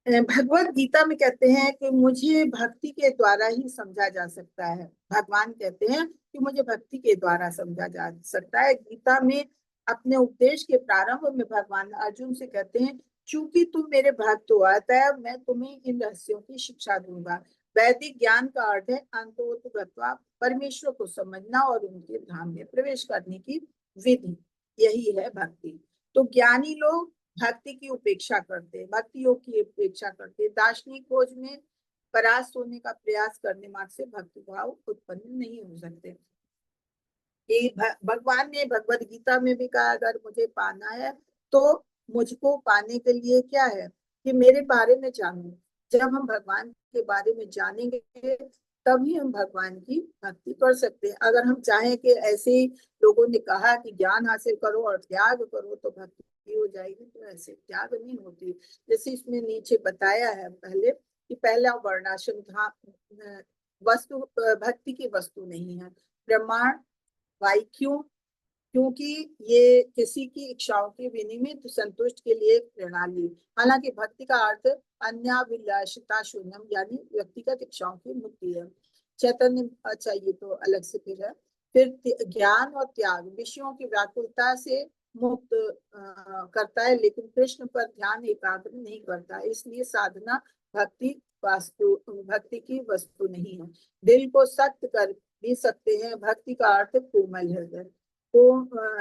भगवत गीता में कहते हैं कि मुझे भक्ति के द्वारा ही समझा जा सकता है। भगवान कहते हैं कि मुझे भक्ति के द्वारा समझा जा सकता है। गीता में अपने उपदेश के प्रारंभ में भगवान अर्जुन से कहते हैं, चूंकि तुम मेरे भक्त हो अतः मैं तुम्हें इन रहस्यों की शिक्षा दूंगा। वैदिक ज्ञान का अर्थ है अंतोतगत्वा, परमेश्वर को समझना और उनके धाम में प्रवेश करने की विधि, यही है भक्ति। तो ज्ञानी लोग भक्ति की उपेक्षा करते, भक्ति योग की उपेक्षा करते, दार्शनिक खोज में परास्त होने का प्रयास करने मात्र से भक्ति भाव उत्पन्न नहीं हो सकते। ये भगवान ने भगवत गीता में भी कहा, अगर मुझे पाना है तो मुझको पाने के लिए क्या है कि मेरे बारे में जानो। जब हम भगवान के बारे में जानेंगे तभी हम भगवान की भक्ति कर सकते हैं। अगर हम चाहें कि ऐसे ही लोगों ने कहा कि ज्ञान हासिल करो और त्याग करो तो भक्ति हो जाएगी, तो ऐसे त्याग नहीं होती। जैसे इसमें नीचे बताया है पहले कि पहला वर्णाश्रम था, वस्तु भक्ति की वस्तु नहीं है। प्रमाण वाई क्यों? क्योंकि ये किसी की इच्छाओं के विनिमित संतुष्ट के लिए एक प्रणाली। हालांकि भक्ति का अर्थ अन्याभिलाषिता शून्यम यानी व्यक्तिगत इच्छाओं की मुक्ति है। चैतन्य, अच्छा ये तो अलग से फिर है। फिर ज्ञान और त्याग विषयों की व्याकुलता से मुक्त करता है, लेकिन कृष्ण पर ध्यान एकाग्र नहीं करता, इसलिए साधना भक्ति वास्तु भक्ति की वस्तु नहीं है। दिल को सख्त कर भी सकते हैं। भक्ति का अर्थ कोमल हृदय। तो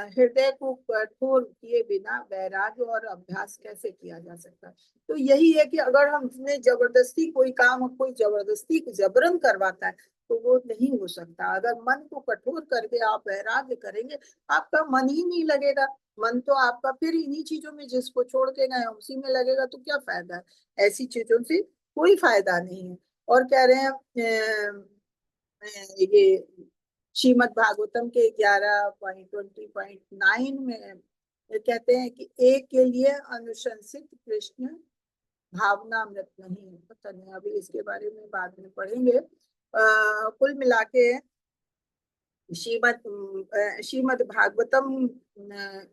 हृदय को कठोर किए बिना वैराग्य और अभ्यास कैसे किया जा सकता है? तो यही है कि अगर हमने जबरदस्ती कोई काम, कोई जबरदस्ती जबरन करवाता है तो वो नहीं हो सकता। अगर मन को कठोर करके आप वैराग्य करेंगे, आपका मन ही नहीं लगेगा। मन तो आपका फिर इन्हीं चीजों में, जिसको छोड़ के गए उसी में लगेगा, तो क्या फायदा है? ऐसी चीजों से कोई फायदा नहीं है। और कह रहे हैं ये श्रीमद् भागवतम के 11.20.9 में कहते हैं कि एक के लिए अनुशंसित कृष्ण भावनामृत नहीं। पता नहीं, अभी इसके बारे में बाद में पढ़ेंगे। कुल मिला के श्रीमद् भागवतम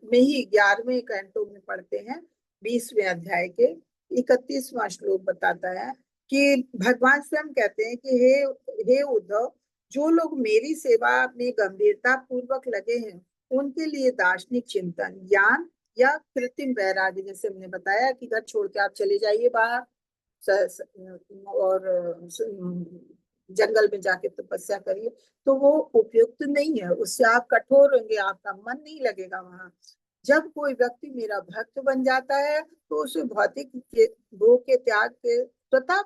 में ही 11वें कैंटो में पढ़ते हैं, 20वें अध्याय के 31वां श्लोक बताता है कि भगवान स्वयं कहते हैं कि हे उद्धव, जो लोग मेरी सेवा में गंभीरता पूर्वक लगे हैं उनके लिए दार्शनिक चिंतन, ज्ञान या कृत्रिम वैराग्य, जैसे हमने बताया कि घर छोड़ के आप चले जाइए बाहर और जंगल में जाके तपस्या करिए, तो वो उपयुक्त नहीं है। उससे आप कठोर होंगे, आपका मन नहीं लगेगा वहां। जब कोई व्यक्ति मेरा भक्त बन जाता है तो उसे भौतिक भोग के त्याग के स्वतः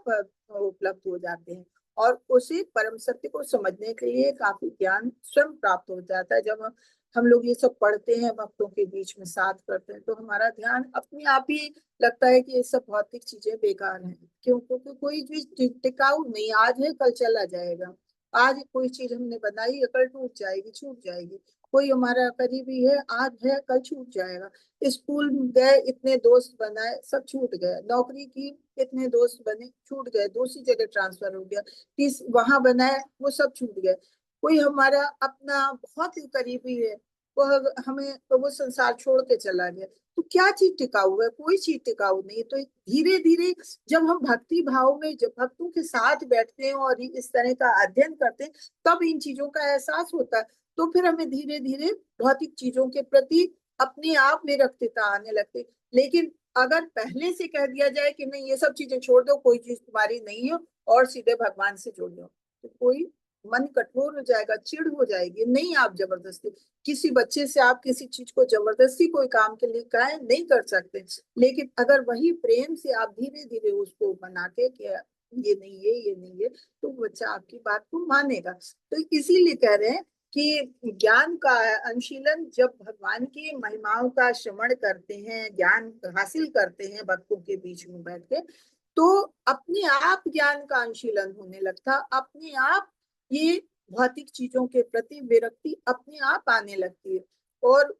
उपलब्ध हो जाते हैं और उसे परम सत्य को समझने के लिए काफी ज्ञान स्वयं प्राप्त हो जाता है। जब हम लोग ये सब पढ़ते हैं, भक्तों के बीच में साथ करते हैं, तो हमारा ध्यान अपने आप ही लगता है कि ये सब भौतिक चीजें बेकार हैं। क्यों? क्योंकि कोई चीज टिकाऊ नहीं, आज है कल चला जाएगा। आज कोई चीज हमने बनाई है, कल टूट जाएगी, छूट जाएगी। कोई हमारा करीबी है, आज है कल छूट जाएगा। स्कूल गए, इतने दोस्त बनाए, सब छूट गए। नौकरी की, इतने दोस्त बने, छूट गए, दूसरी जगह ट्रांसफर हो गया। तीस वहां बनाए, वो सब छूट गए। कोई हमारा अपना बहुत ही करीबी है, वो हमें तो वो संसार छोड़ के चला गया। तो क्या चीज टिकाऊ है? कोई चीज टिकाऊ नहीं। तो धीरे धीरे जब हम भक्ति भाव में, जब भक्तों के साथ बैठते हैं और इस तरह का अध्ययन करते हैं, तब इन चीजों का एहसास होता है। तो फिर हमें धीरे धीरे भौतिक चीजों के प्रति अपने आप में रक्तता आने लगती। लेकिन अगर पहले से कह दिया जाए कि नहीं, ये सब चीजें छोड़ दो, कोई चीज तुम्हारी नहीं है और सीधे भगवान से जुड़ जाओ, तो कोई मन कठोर हो जाएगा, चिढ़ हो जाएगी। नहीं, आप जबरदस्ती किसी बच्चे से आप किसी चीज को जबरदस्ती कोई काम के लिए कहें, नहीं कर सकते। लेकिन अगर वही प्रेम से आप धीरे धीरे उसको बना के कि ये नहीं है, ये नहीं है, तो बच्चा आपकी बात को मानेगा। तो इसीलिए कह रहे हैं कि ज्ञान का अनुशीलन, जब भगवान की महिमाओं का श्रवण करते हैं, ज्ञान हासिल करते हैं भक्तों के बीच में बैठ के, तो अपने आप ज्ञान का अनुशीलन होने लगता। अपने आप ये भौतिक चीजों के प्रति विरक्ति अपने आप आने लगती है। और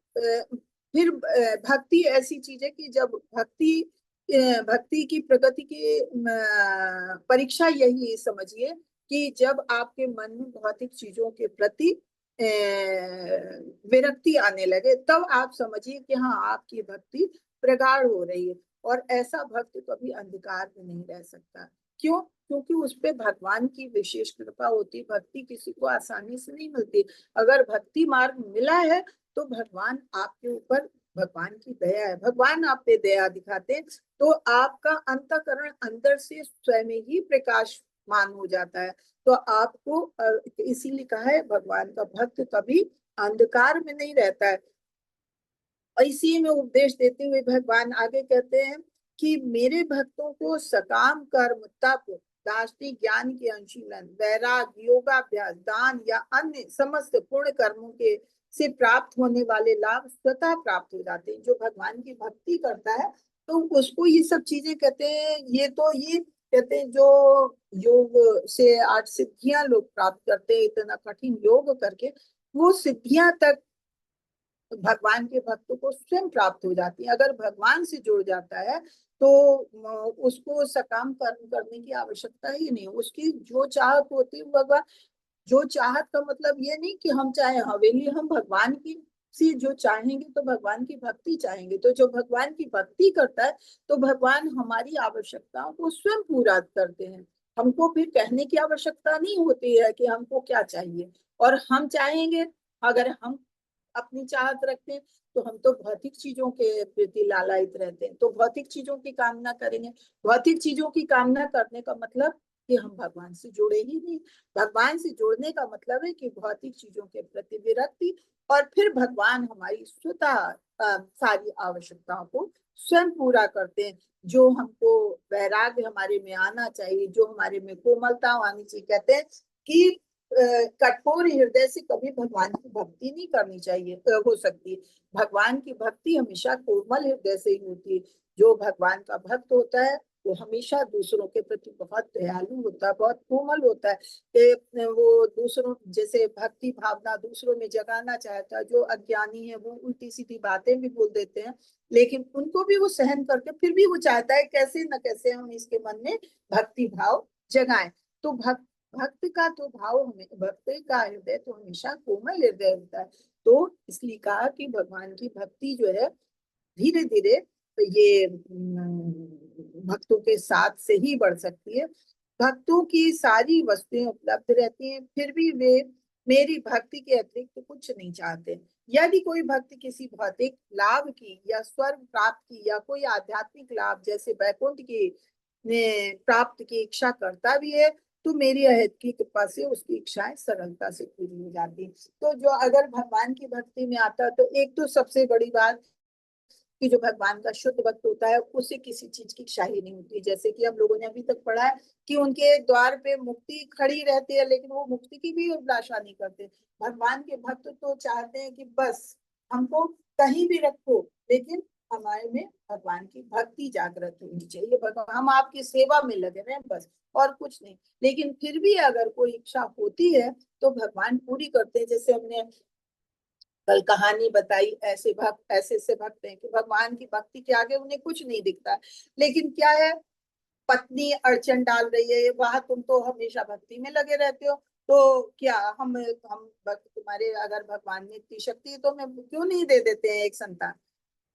फिर भक्ति ऐसी चीज है कि जब भक्ति की प्रगति की परीक्षा यही समझिए कि जब आपके मन में भौतिक चीजों के प्रति विरक्ति आने लगे, तब आप समझिए कि हाँ, आपकी भक्ति प्रगाढ़ हो रही है। और ऐसा भक्त कभी अंधकार में नहीं रह सकता। क्यों? क्योंकि उस पे भगवान की विशेष कृपा होती। भक्ति किसी को आसानी से नहीं मिलती। अगर भक्ति मार्ग मिला है तो भगवान आपके ऊपर, भगवान की दया है, भगवान आप पे दया दिखाते, तो आपका अंतःकरण अंदर से स्वयं ही प्रकाशमान हो जाता है। तो आपको इसीलिए कहा है, भगवान का भक्त कभी अंधकार में नहीं रहता है। और इसी में उपदेश देते हुए भगवान आगे कहते हैं कि मेरे भक्तों को सकाम कर्म, तप, दार्शनिक ज्ञान के अनुशीलन, वैराग्य, योगाभ्यास, दान या अन्य समस्त पूर्ण कर्मों के से प्राप्त होने वाले लाभ स्वतः प्राप्त हो जाते हैं। जो भगवान की भक्ति करता है तो उसको ये सब चीजें कहते हैं, ये कहते हैं जो योग से 8 सिद्धियां लोग प्राप्त करते हैं, इतना कठिन योग करके वो सिद्धियां तक भगवान के भक्तों को स्वयं प्राप्त हो जाती है। अगर भगवान से जुड़ जाता है तो उसको सकाम कर्म करने की आवश्यकता ही नहीं। उसकी जो चाहत होती है भगवान, जो चाहत का मतलब ये नहीं कि हम चाहे हवेली, हम भगवान की से जो चाहेंगे तो भगवान की भक्ति चाहेंगे, तो जो भगवान की भक्ति करता है तो भगवान हमारी आवश्यकताओं को स्वयं पूरा करते हैं। हमको फिर कहने की आवश्यकता नहीं होती है कि हमको क्या चाहिए। और हम चाहेंगे, अगर हम अपनी चाहत रखते हैं तो हम तो भौतिक चीजों के प्रति लालायित रहते हैं, तो भौतिक चीजों की कामना करेंगे। भौतिक चीजों की कामना करने का मतलब कि हम भगवान से जुड़े ही नहीं। भगवान से जुड़ने का मतलब है कि भौतिक चीजों के प्रति विरक्ति, और फिर भगवान हमारी स्वतः सारी आवश्यकताओं को स्वयं पूरा करते हैं। जो हमको वैराग्य हमारे में आना चाहिए, जो हमारे में कोमलता आनी चाहिए। कहते हैं कि कठोर हृदय से कभी भगवान की भक्ति नहीं करनी चाहिए, हो सकती। भगवान की भक्ति हमेशा कोमल हृदय से ही होती है। जो भगवान का भक्त होता है वो हमेशा दूसरों के प्रति बहुत दयालु होता है, बहुत कोमल होता है। वो दूसरों, जैसे भक्ति भावना दूसरों में जगाना चाहता है। जो अज्ञानी है वो उल्टी सीधी बातें भी बोल देते हैं, लेकिन उनको भी वो सहन करके फिर भी वो चाहता है कैसे न कैसे हम इसके मन में भक्ति भाव जगाएं। तो भक्त का तो भाव हमें, भक्त का हृदय तो हमेशा कोमल हृदय होता है। तो इसलिए कहा कि भगवान की भक्ति जो है धीरे धीरे ये भक्तों के साथ से ही बढ़ सकती है। भक्तों की सारी वस्तुएं उपलब्ध रहती हैं, फिर भी वे मेरी भक्ति के अतिरिक्त तो कुछ नहीं चाहते। यदि कोई भक्त किसी भौतिक लाभ की या स्वर्ग प्राप्त की या कोई आध्यात्मिक लाभ जैसे वैकुंठ की प्राप्त की इच्छा करता भी है तो मेरी अहद की कृपा से उसकी इच्छाएं सरलता से पूरी हो जाती। तो जो अगर भगवान की भक्ति में आता है तो एक तो सबसे बड़ी बात कि जो भगवान का शुद्ध भक्त होता है उसे किसी चीज की इच्छा ही नहीं होती। जैसे कि हम लोगों ने अभी तक पढ़ा है कि उनके द्वार पे मुक्ति खड़ी रहती है, लेकिन वो मुक्ति की भी अभिलाषा नहीं करते। भगवान के भक्त तो चाहते हैं कि बस हमको कहीं भी रखो, लेकिन हमारे में भगवान की भक्ति जागृत होनी चाहिए। भगवान, हम आपकी सेवा में लगे रहे बस, और कुछ नहीं। लेकिन फिर भी अगर कोई इच्छा होती है तो भगवान पूरी करते हैं। जैसे हमने कल कहानी बताई, ऐसे भक्त ऐसे से भक्त हैं कि भगवान की भक्ति के आगे उन्हें कुछ नहीं दिखता। लेकिन क्या है, पत्नी अड़चन डाल रही है, वहां तुम तो हमेशा भक्ति में लगे रहते हो, तो क्या हम भक्त तुम्हारे, अगर भगवान ने इतनी शक्ति है तो हमें क्यों नहीं दे देते हैं एक संतान।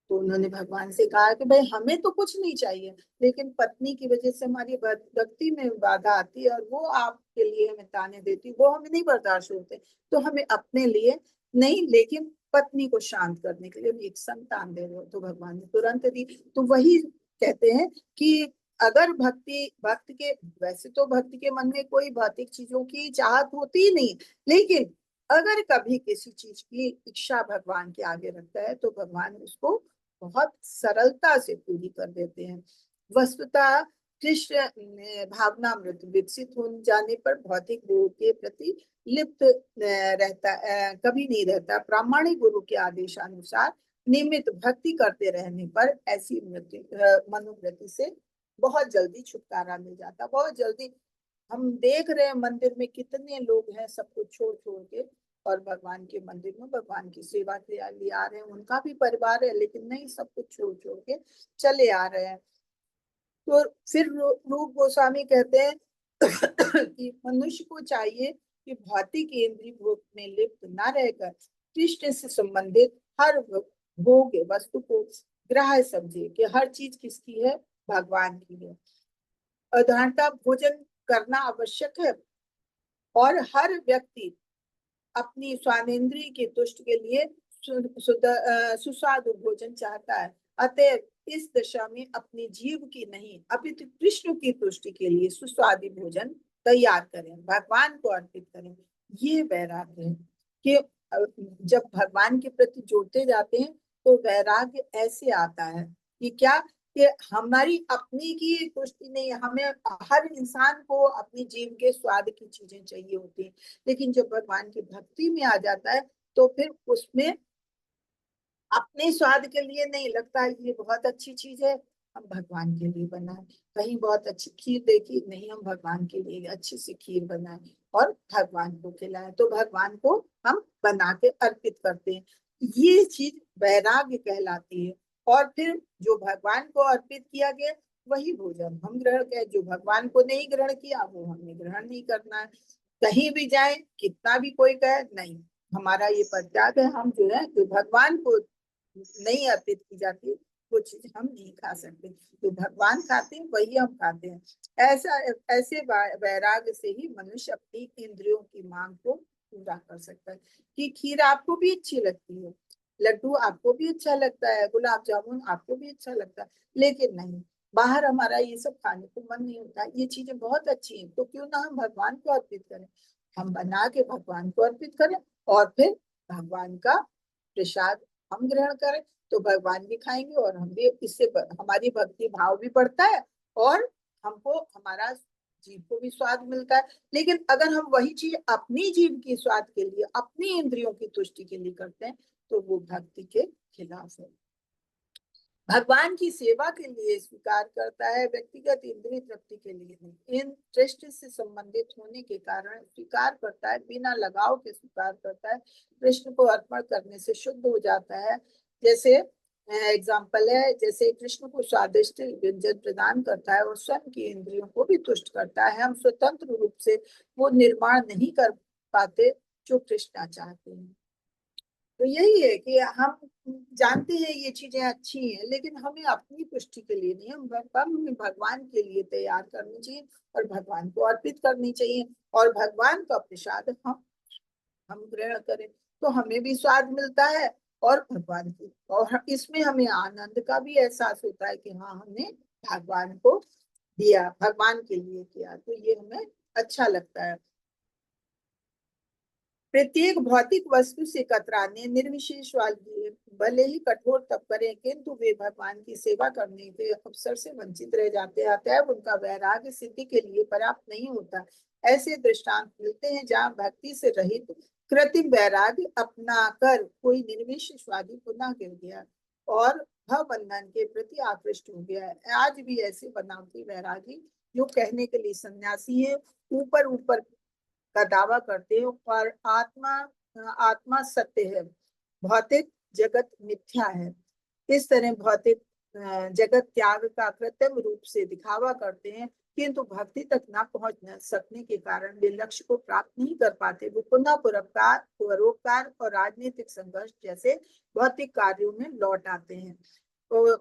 तो उन्होंने भगवान से कहा कि भाई हमें तो कुछ नहीं चाहिए, लेकिन पत्नी की वजह से हमारी भक्ति में बाधा आती है और वो आपके लिए हमें ताने देती, वो हमें नहीं बर्दाश्त होते। तो हमें अपने लिए नहीं, लेकिन पत्नी को शांत करने के लिए एक संतान दे दो। तो भगवान ने तुरंत दी। तो वही कहते हैं कि अगर भक्त के, वैसे तो भक्त के मन में कोई भौतिक चीजों की चाहत होती ही नहीं, लेकिन अगर कभी किसी चीज की इच्छा भगवान के आगे रखता है तो भगवान उसको बहुत सरलता से पूरी कर देते हैं। वस्तुतः कृष्ण भावनामृत विकसित हो जाने पर भौतिक गुरु के प्रति लिप्त रहता, कभी नहीं रहता। प्रामाणिक गुरु के आदेशानुसार नियमित भक्ति करते रहने पर ऐसी मनोवृत्ति से बहुत जल्दी छुटकारा मिल जाता, बहुत जल्दी। हम देख रहे हैं मंदिर में कितने लोग हैं सब कुछ छोड़ छोड़ के, और भगवान के मंदिर में भगवान की सेवा के लिए आ रहे हैं। उनका भी परिवार है, लेकिन नहीं, सब कुछ छोड़ छोड़ के चले आ रहे हैं। तो फिर रूप गोस्वामी कहते हैं कि मनुष्य को चाहिए कि भौतिक इंद्रिय भोग में लिप्त न रहकर कृष्ण से संबंधित हर भोग वस्तु को ग्राह्य समझे कि हर चीज किसकी है, भगवान की है। उदाहरणतः भोजन करना आवश्यक है और हर व्यक्ति अपनी स्वानेन्द्रिय के तुष्ट के लिए सुस्वादु भोजन चाहता है। अतएव इस दशा में अपनी जीव की नहीं अपितु कृष्ण की तुष्टि के लिए सुस्वादु भोजन तैयार करें, भगवान को अर्पित करें। ये वैराग्य है कि जब भगवान के प्रति जुड़ते जाते हैं तो वैराग्य ऐसे आता है कि क्या, कि हमारी अपनी की तुष्टि नहीं, हमें, हर इंसान को अपनी जीव के स्वाद की चीजें चाहिए होती हैं। लेकिन जब भगवान की भक्ति में आ जाता है तो फिर उसमें अपने स्वाद के लिए नहीं लगता है ये बहुत अच्छी चीज है, हम भगवान के लिए बनाए। कहीं बहुत अच्छी खीर देखी, नहीं हम भगवान के लिए अच्छी सी खीर बनाए और भगवान को खिलाए, तो भगवान को हम बना के अर्पित करते हैं। ये चीज वैराग्य कहलाती है। और फिर जो भगवान को अर्पित किया गया वही भोजन हम ग्रहण करें, जो भगवान को नहीं ग्रहण किया वो हमें ग्रहण नहीं करना है। कहीं भी जाए, कितना भी कोई कहे, नहीं, हमारा ये परित्याग है। हम जो है, जो भगवान को नहीं अर्पित की जाती वो चीज हम नहीं खा सकते, जो भगवान खाते हैं वही हम खाते हैं। ऐसा ऐसे वैराग्य से ही मनुष्य अपनी इंद्रियों की मांग को पूरा कर सकता है। कि खीर आपको भी अच्छी लगती है, लड्डू आपको भी अच्छा लगता है, गुलाब जामुन आपको भी अच्छा लगता है, लेकिन नहीं, बाहर हमारा ये सब खाने को मन नहीं होता। ये चीजें बहुत अच्छी हैं, तो क्यों ना हम भगवान को अर्पित करें, हम बना के भगवान को अर्पित करें और फिर भगवान का प्रसाद हम ग्रहण करें, तो भगवान भी खाएंगे और हम भी, इससे हमारी भक्ति भाव भी बढ़ता है और हमको हमारा जीव को भी स्वाद मिलता है। लेकिन अगर हम वही चीज अपनी जीव की स्वाद के लिए, अपनी इंद्रियों की तुष्टि के लिए करते हैं, तो वो भक्ति के खिलाफ है। भगवान की सेवा के लिए स्वीकार करता है, व्यक्तिगत इंद्रिय तृप्ति के लिए नहीं। इन दृष्टि से संबंधित होने के कारण स्वीकार करता है, बिना लगाव के स्वीकार करता है, कृष्ण को अर्पण करने से शुद्ध हो जाता है। जैसे एग्जाम्पल है, जैसे कृष्ण को स्वादिष्ट व्यंजन प्रदान करता है और स्वयं की इंद्रियों को भी तुष्ट करता है, हम स्वतंत्र रूप से वो निर्माण नहीं कर पाते जो कृष्णा चाहते हैं। तो यही है कि हम जानते हैं ये चीजें अच्छी हैं, लेकिन हमें अपनी पुष्टि के लिए नहीं, हमें भगवान के लिए तैयार करनी चाहिए और भगवान को अर्पित करनी चाहिए। और भगवान का प्रसाद हम ग्रहण करें तो हमें भी स्वाद मिलता है और भगवान की, और इसमें हमें आनंद का भी एहसास होता है कि हाँ, हमने भगवान को दिया, भगवान के लिए किया, तो ये हमें अच्छा लगता है। प्रत्येक भौतिक वस्तु से कतराने निर्विशेष वाले भले ही कठोर तप करें, किंतु वे भगवान की सेवा करने के अवसर से वंचित रह जाते हैं, अतएव उनका वैराग्य सिद्धि के लिए पर्याप्त नहीं होता। ऐसे दृष्टांत मिलते हैं जहाँ भक्ति से रहित कृत्रिम वैराग्य अपना कर कोई निर्विशेषवादी पुनः गिर गया और भवबंधन के प्रति आकृष्ट हो गया है। आज भी ऐसे बनावटी वैरागी जो कहने के लिए सन्यासी है, ऊपर ऊपर का दावा करते हो, पर आत्मा आत्मा सत्य है, भौतिक जगत मिथ्या है। इस तरह भौतिक जगत त्याग का कृत्रिम रूप से दिखावा करते हैं, किंतु भक्ति तक न पहुंच न सकने के कारण वे लक्ष्य को प्राप्त नहीं कर पाते। वो पुनः परोपकार और राजनीतिक संघर्ष जैसे भौतिक कार्यों में लौट आते हैं। तो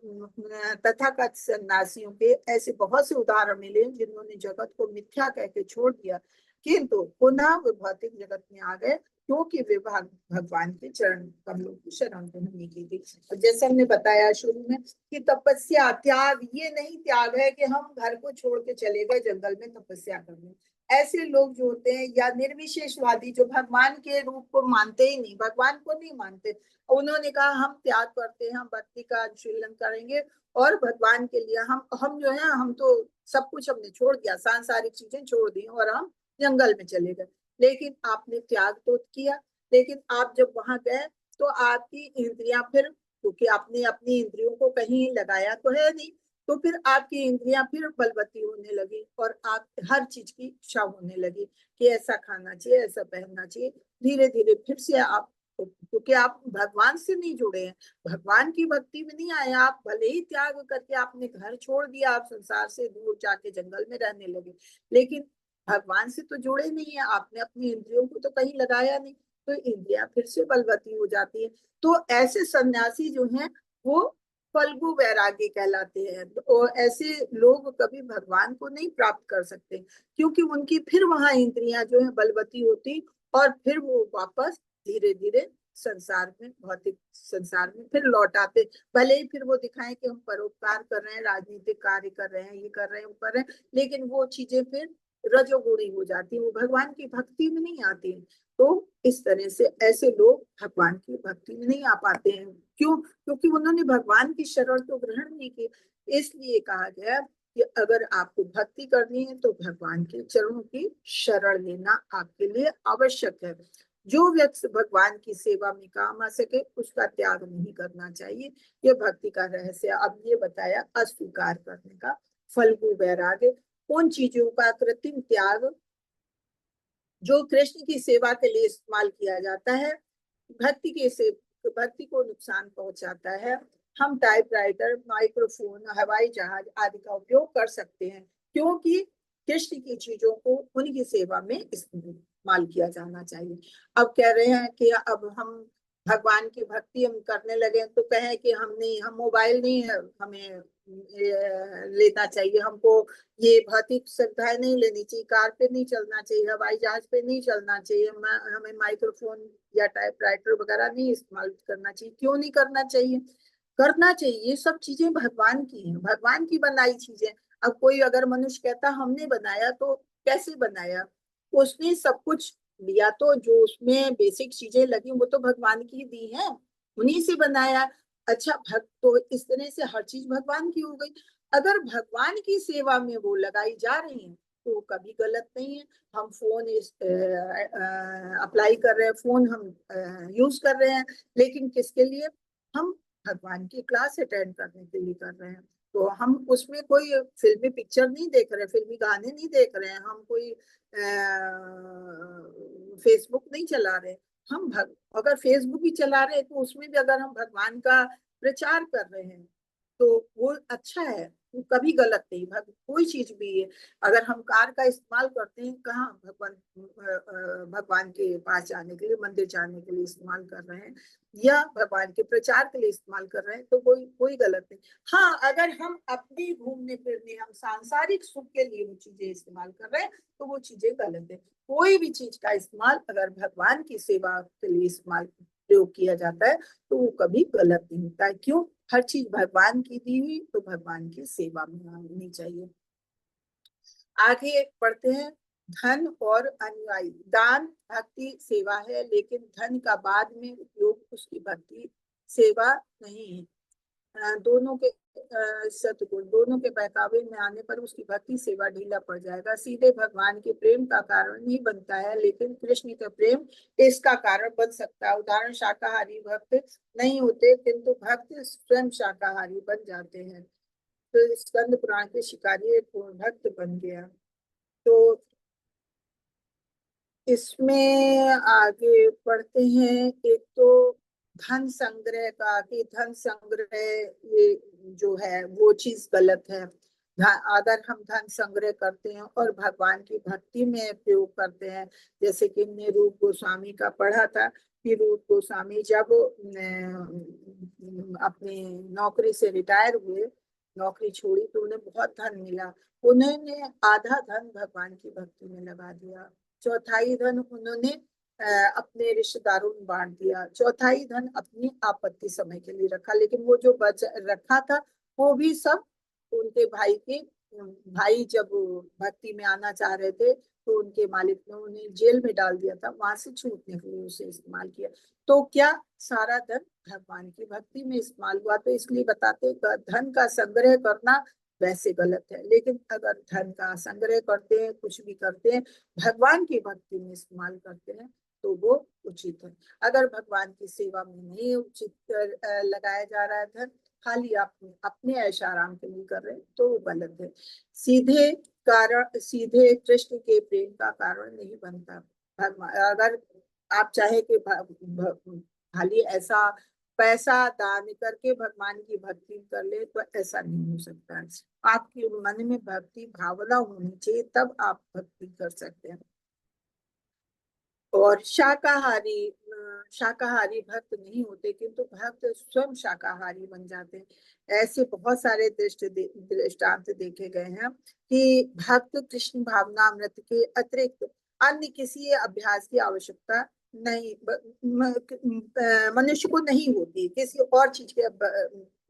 तथाकथित सन्यासियों के ऐसे बहुत से उदाहरण मिले जिन्होंने जगत को मिथ्या कह के छोड़ दिया, किंतु पुनः वे भौतिक जगत में आ गए, क्योंकि वे भगवान के चरण कमलों की शरण ग्रहण की थी। और जैसे हमने बताया शुरू में कि तपस्या त्याग ये नहीं त्याग है कि हम घर को छोड़ के चले गए जंगल में तपस्या करने। ऐसे लोग जो होते हैं, या निर्विशेषवादी जो भगवान के रूप को मानते ही नहीं, भगवान को नहीं मानते, उन्होंने कहा हम त्याग करते हैं, हम भक्ति का अनुशीलन करेंगे और भगवान के लिए हम जो है, हम तो सब कुछ हमने छोड़ दिया, सांसारिक चीजें छोड़ दी और हम जंगल में चले गए। लेकिन आपने त्याग तो किया, लेकिन आप जब वहां गए तो आपकी इंद्रियां फिर, क्योंकि आपने अपनी इंद्रियों को कहीं लगाया तो है नहीं, तो फिर आपकी इंद्रियां फिर बलवती होने लगी और आप हर चीज की इच्छा होने लगी कि ऐसा खाना चाहिए, ऐसा पहनना चाहिए। धीरे धीरे फिर से आप, क्योंकि आप भगवान से नहीं जुड़े हैं, भगवान की भक्ति में नहीं आए, आप भले ही त्याग करके आपने घर छोड़ दिया, आप संसार से दूर जाके जंगल में रहने लगे, लेकिन भगवान से तो जुड़े नहीं है, आपने अपनी इंद्रियों को तो कहीं लगाया नहीं, तो इंद्रियां फिर से बलवती हो जाती है। तो ऐसे सन्यासी जो हैं वो फल्गु वैरागी कहलाते हैं। और ऐसे लोग कभी भगवान को नहीं प्राप्त कर सकते, क्योंकि उनकी फिर वहां इंद्रियां जो है बलवती होती और फिर वो वापस धीरे धीरे संसार में, भौतिक संसार में फिर लौट आते। भले ही फिर वो दिखाएं कि हम परोपकार कर रहे हैं, राजनीतिक कार्य कर रहे हैं, ये कर रहे हैं, वो कर रहे हैं, लेकिन वो चीजें फिर रजोगुणी हो जाती है, वो भगवान की भक्ति में नहीं आती है। तो इस तरह से ऐसे लोग भगवान की भक्ति में नहीं आ पाते हैं। क्यों? क्योंकि उन्होंने भगवान की शरण तो ग्रहण नहीं की। इसलिए कहा गया कि अगर आपको भक्ति करनी है तो भगवान के चरणों की शरण लेना आपके लिए आवश्यक है। जो व्यक्ति भगवान की सेवा में काम आ सके उसका त्याग नहीं करना चाहिए। ये भक्ति का रहस्य अब ये बताया अस्वीकार करने का। फल्गु वैराग्य, उन चीजों का कृत्रिम त्याग जो कृष्ण की सेवा के लिए इस्तेमाल किया जाता है, भक्ति के से भक्ति को नुकसान पहुंचाता है। हम टाइपराइटर, माइक्रोफोन, हवाई जहाज आदि का उपयोग कर सकते हैं, क्योंकि कृष्ण की चीजों को उनकी सेवा में इस्तेमाल किया जाना चाहिए। अब कह रहे हैं कि अब हम भगवान की भक्ति हम करने लगे तो कहें कि हम मोबाइल नहीं है हमें लेना चाहिए, हमको ये भौतिक सुविधाएं नहीं लेनी चाहिए, कार पे नहीं चलना चाहिए, हवाई जहाज पे नहीं चलना चाहिए, हमें माइक्रोफोन या टाइपराइटर वगैरह नहीं इस्तेमाल करना चाहिए। क्यों नहीं करना चाहिए? करना चाहिए। ये सब चीजें भगवान की हैं, भगवान की बनाई चीजें। अब कोई अगर मनुष्य कहता हमने बनाया, तो कैसे बनाया? उसने सब कुछ लिया, तो जो उसमें बेसिक चीजें लगी वो तो भगवान की दी है, उन्हीं से बनाया। अच्छा, भक्त तो इस तरह से हर चीज भगवान की हो गई। अगर भगवान की सेवा में वो लगाई जा रही है तो वो कभी गलत नहीं है। हम फोन अप्लाई कर रहे हैं, फोन हम यूज कर रहे हैं, लेकिन किसके लिए? हम भगवान की क्लास अटेंड करने के लिए कर रहे हैं। तो हम उसमें कोई फिल्मी पिक्चर नहीं देख रहे, फिल्मी गाने नहीं देख रहे हैं, हम कोई फेसबुक नहीं चला रहे। अगर फेसबुक ही चला रहे हैं तो उसमें भी अगर हम भगवान का प्रचार कर रहे हैं तो वो अच्छा है, वो कभी गलत नहीं। कोई चीज भी है, अगर हम कार का इस्तेमाल करते हैं कहाँ भगवान के पास जाने के लिए, मंदिर जाने के लिए इस्तेमाल कर रहे हैं या भगवान के प्रचार के लिए इस्तेमाल कर रहे हैं, तो कोई कोई गलत नहीं। हाँ, अगर हम अपनी घूमने फिरने, हम सांसारिक सुख के लिए वो चीजें इस्तेमाल कर रहे हैं तो वो चीजें गलत है। कोई भी चीज का इस्तेमाल अगर भगवान की सेवा के लिए इस्तेमाल प्रयोग किया जाता है तो वो कभी गलत नहीं होता है। क्यों? हर चीज भगवान की दी हुई तो भगवान की सेवा में होनी चाहिए। आगे पढ़ते हैं। धन और अनुयायी, दान भक्ति सेवा है, लेकिन धन का बाद में उपयोग उसकी भक्ति सेवा नहीं है। दोनों के सतगुण दोनों के बहकावे में आने पर उसकी भक्ति सेवा ढीला पड़ जाएगा। सीधे भगवान के प्रेम का कारण नहीं बनता है, लेकिन कृष्ण का प्रेम इसका कारण बन सकता है। उदाहरण, शाकाहारी भक्त नहीं होते किंतु भक्त स्वयं शाकाहारी बन जाते हैं। तो स्कंद पुराण के शिकारी एक पूर्ण भक्त बन गया। तो इसमें आगे पढ़ते हैं। एक तो धन संग्रह का, कि धन संग्रह ये जो है वो चीज गलत है। अगर हम धन संग्रह करते हैं और भगवान की भक्ति में प्रयोग करते हैं, जैसे कि हमने रूप गोस्वामी का पढ़ा था कि रूप गोस्वामी जब अपनी नौकरी से रिटायर हुए, नौकरी छोड़ी, तो उन्हें बहुत धन मिला। उन्होंने आधा धन भगवान की भक्ति में लगा दिया, चौथाई धन उन्होंने अपने रिश्तेदारों में बांट दिया, चौथाई धन अपनी आपत्ति समय के लिए रखा। लेकिन वो जो बच रखा था वो भी सब उनके भाई के, भाई जब भक्ति में आना चाह रहे थे तो उनके मालिक ने उन्हें जेल में डाल दिया था, वहां से छूटने के लिए उसे इस्तेमाल किया। तो क्या सारा धन भगवान की भक्ति में इस्तेमाल हुआ? तो इसलिए बताते धन का संग्रह करना वैसे गलत है, लेकिन अगर धन का संग्रह करते हैं, कुछ भी करते हैं, भगवान की भक्ति में इस्तेमाल करते हैं तो वो उचित है। अगर भगवान की सेवा में नहीं उचित लगाया जा रहा है धन, खाली आप अपने ऐश आराम के लिए कर रहे हैं तो वो गलत है। सीधे कृष्ण के प्रेम का कारण नहीं बनता। भगवान अगर आप चाहे कि खाली ऐसा पैसा दान करके भगवान की भक्ति कर ले तो ऐसा नहीं हो सकता है। आपके मन में भक्ति भावना होनी चाहिए, तब आप भक्ति कर सकते हैं। और शाकाहारी भक्त नहीं होते किंतु भक्त स्वयं शाकाहारी बन जाते हैं। ऐसे बहुत सारे दृष्टांत देखे गए हैं कि भक्त कृष्ण भावना अमृत के अतिरिक्त अन्य किसी अभ्यास की आवश्यकता नहीं मनुष्य को नहीं होती। किसी और चीज के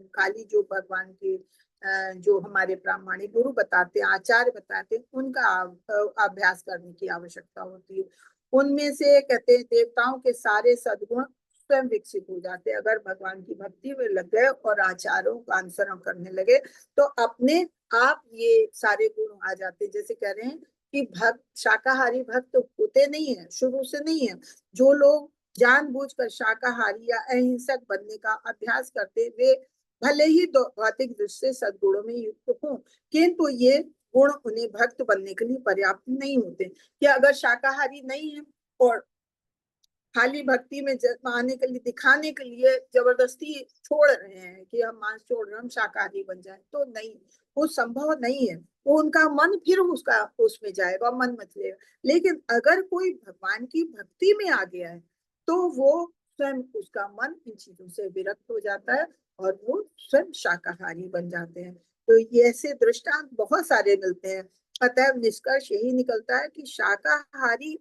खाली जो भगवान के जो हमारे प्रामाणिक गुरु बताते हैं, आचार्य बताते हैं, उनका अभ्यास करने की आवश्यकता होती है। उनमें से कहते हैं देवताओं के सारे सद्गुण स्वयं विकसित हो जाते हैं। अगर भगवान की भक्ति में लग गए और आचार्यों का अनुसरण करने लगे तो अपने आप ये सारे गुण आ जाते हैं। जैसे कह रहे हैं कि भक्त शाकाहारी भक्त होते नहीं है, शुरू से नहीं है। जो लोग जानबूझकर शाकाहारी या अहिंसक बनने का अभ्यास करते, वे भले ही भौतिक दृष्टि से सद्गुणों में युक्त हों, किंतु ये गुण उन्हें भक्त बनने के लिए पर्याप्त नहीं होते। कि अगर शाकाहारी नहीं है और खाली भक्ति में आने के लिए, दिखाने के लिए जबरदस्ती छोड़ रहे हैं कि हम मांस छोड़ रहे हैं, हम शाकाहारी बन जाए, तो नहीं, वो संभव नहीं है। वो उनका मन फिर उसका उसमें जाएगा, मन मत लेगा। लेकिन अगर कोई भगवान की भक्ति में आ गया है तो वो स्वयं, उसका मन इन चीजों से विरक्त हो जाता है और वो स्वयं शाकाहारी बन जाते हैं। तो ये ऐसे दृष्टांत बहुत सारे मिलते हैं। अतः निष्कर्ष यही निकलता है कि शाकाहारी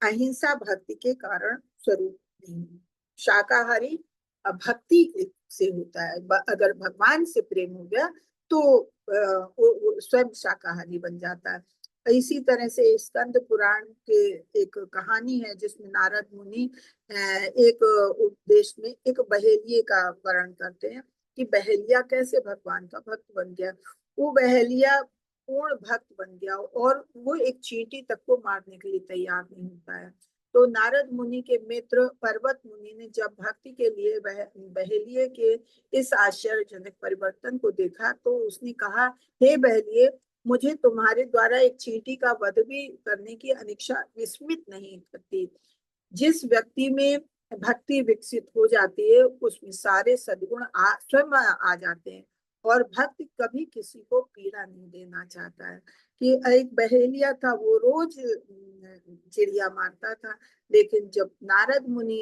अहिंसा भक्ति के कारण स्वरूप नहीं है। शाकाहारी भक्ति से होता है। अगर भगवान से प्रेम हो गया तो वो स्वयं शाकाहारी बन जाता है। इसी तरह से स्कंद पुराण के एक कहानी है जिसमें नारद मुनि एक उपदेश में एक बहेलिये का वर्णन करते हैं कि बहेलिया कैसे भगवान का भक्त बन गया। वो बहेलिया पूर्ण भक्त बन गया और वो एक चींटी तक को मारने के लिए तैयार नहीं होता है। तो नारद मुनि के मित्र पर्वत मुनि ने जब भक्ति के लिए बहेलिये के इस आश्चर्यजनक परिवर्तन को देखा तो उसने कहा, हे बहेलिये, मुझे तुम्हारे द्वारा एक चींटी का वध भी करने की अनिच्छा विस्मित नहीं करती। जिस व्यक्ति में भक्ति विकसित हो जाती है उसमें सारे सद्गुण स्वयं आ जाते हैं और भक्त कभी किसी को पीड़ा नहीं देना चाहता है। कि एक बहेलिया था, वो रोज चिड़िया मारता था, लेकिन जब नारद मुनि,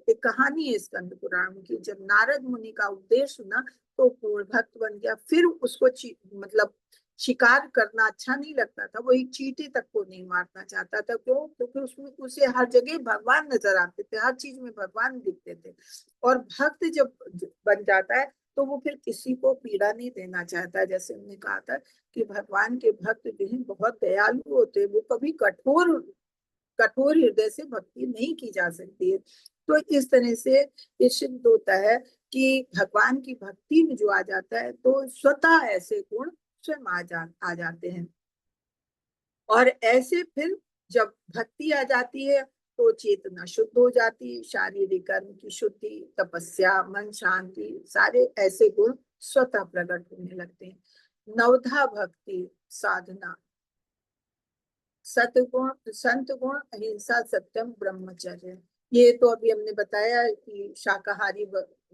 एक कहानी है स्कंद पुराण की, जब नारद मुनि का उपदेश सुना तो पूर्ण भक्त बन गया। फिर उसको मतलब शिकार करना अच्छा नहीं लगता था, वो एक चींटी तक को नहीं मारना चाहता था। क्यों? क्योंकि उसमें उसे हर जगह भगवान नजर आते थे, हर चीज में भगवान दिखते थे। और भक्त जब बन जाता है तो वो फिर किसी को पीड़ा नहीं देना चाहता। जैसे हमने कहा था कि भगवान के भक्त जो है बहुत दयालु होते हैं, वो कभी कठोर कठोर हृदय से भक्ति नहीं की जा सकती है। तो इस तरह से ये सिद्ध होता है कि भगवान की भक्ति में जो आ जाता है तो स्वतः ऐसे गुण स्वयं आ जाते हैं। और ऐसे फिर जब भक्ति आ जाती है तो चेतना शुद्ध हो जाती है, शारीरिक कर्म की शुद्धि, तपस्या, मन शांति, सारे ऐसे गुण स्वतः प्रकट होने लगते हैं। नवधा भक्ति साधना, सतगुण, संत गुण, अहिंसा, सत्यम, ब्रह्मचर्य। ये तो अभी हमने बताया कि शाकाहारी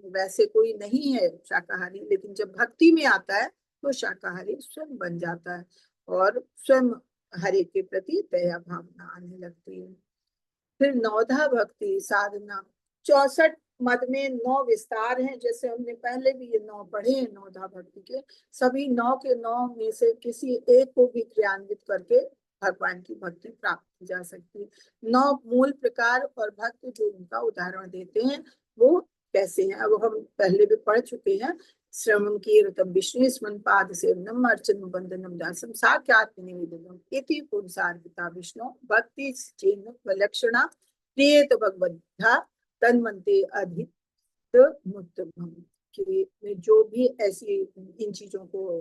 वैसे कोई नहीं है शाकाहारी, लेकिन जब भक्ति में आता है तो शाकाहारी स्वयं बन जाता है और स्वयं हरि के प्रति दया भावना आने लगती है। फिर नौधा भक्ति साधना, 64 मद में 9 विस्तार हैं। जैसे हमने पहले भी ये 9 पढ़े हैं नौधा भक्ति के, सभी 9 के 9 में से किसी एक को भी क्रियान्वित करके भगवान की भक्ति प्राप्त की जा सकती है। 9 मूल प्रकार और भक्त जो उनका उदाहरण देते हैं वो कैसे हैं, अब हम पहले भी पढ़ चुके हैं। श्रवण कीर्तन विष्णु स्मरण पाद सेवनम अर्चनम वंदनम दासम साक्षात् निवेदनम इति पुंसार्पिता विष्णु भक्ति चिन्ह विलक्षणा प्रियत भगवद्धा तन्मन्ते अधिक मुत्तम। कि जो भी ऐसी इन चीजों को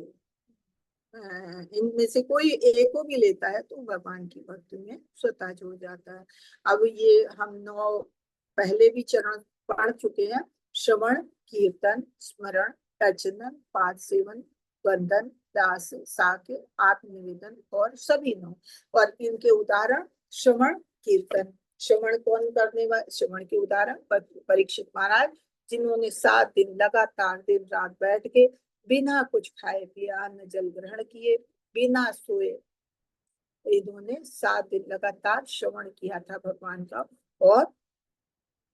इनमें से कोई एक को भी लेता है तो भगवान की भक्ति में स्वतः जुड़ जाता है। अब ये हम 9 पहले भी चरण पढ़ चुके हैं। श्रवण कीर्तन स्मरण अर्चन पाद सेवन वंदन दास साक्य आत्मनिवेदन और सभी 9। और इनके उदाहरण श्रवण कीर्तन, श्रवण कौन करने वाले, श्रवण के उदाहरण परीक्षित महाराज, जिन्होंने 7 दिन लगातार दिन रात बैठ के बिना कुछ खाए पिए अन्न जल ग्रहण किए, बिना सोए, इन्होंने 7 दिन लगातार श्रवण किया था भगवान का और